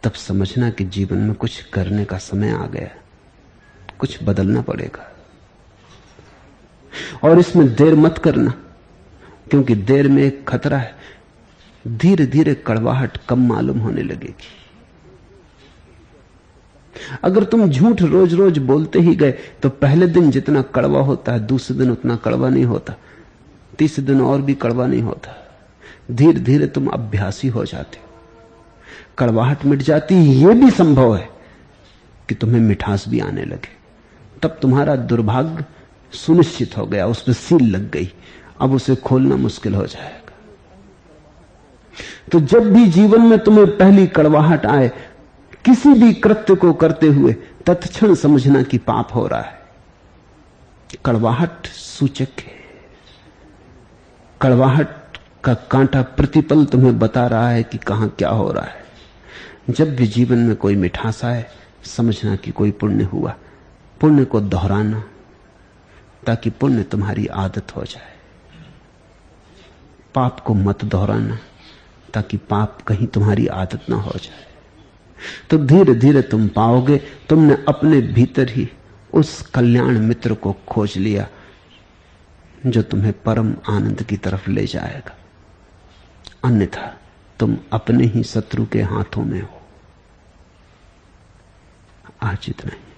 तब समझना कि जीवन में कुछ करने का समय आ गया, कुछ बदलना पड़ेगा। और इसमें देर मत करना, क्योंकि देर में एक खतरा है, धीरे धीरे कड़वाहट कम मालूम होने लगेगी। अगर तुम झूठ रोज रोज बोलते ही गए तो पहले दिन जितना कड़वा होता है दूसरे दिन उतना कड़वा नहीं होता, तीसरे दिन और भी कड़वा नहीं होता। धीरे धीरे तुम अभ्यासी हो जाते हो, कड़वाहट मिट जाती है। यह भी संभव है कि तुम्हें मिठास भी आने लगे, तब तुम्हारा दुर्भाग्य सुनिश्चित हो गया, उस पर सील लग गई, अब उसे खोलना मुश्किल हो जाएगा। तो जब भी जीवन में तुम्हें पहली कड़वाहट आए, किसी भी कृत्य को करते हुए तत्क्षण समझना कि पाप हो रहा है। कड़वाहट सूचक है, कड़वाहट का कांटा प्रतिपल तुम्हें बता रहा है कि कहां क्या हो रहा है। जब भी जीवन में कोई मिठास आए, समझना कि कोई पुण्य हुआ। पुण्य को दोहराना ताकि पुण्य तुम्हारी आदत हो जाए। पाप को मत दोहराना ताकि पाप कहीं तुम्हारी आदत ना हो जाए। तो धीरे धीरे तुम पाओगे तुमने अपने भीतर ही उस कल्याण मित्र को खोज लिया जो तुम्हें परम आनंद की तरफ ले जाएगा। अन्यथा तुम अपने ही शत्रु के हाथों में हो। आज इतना ही।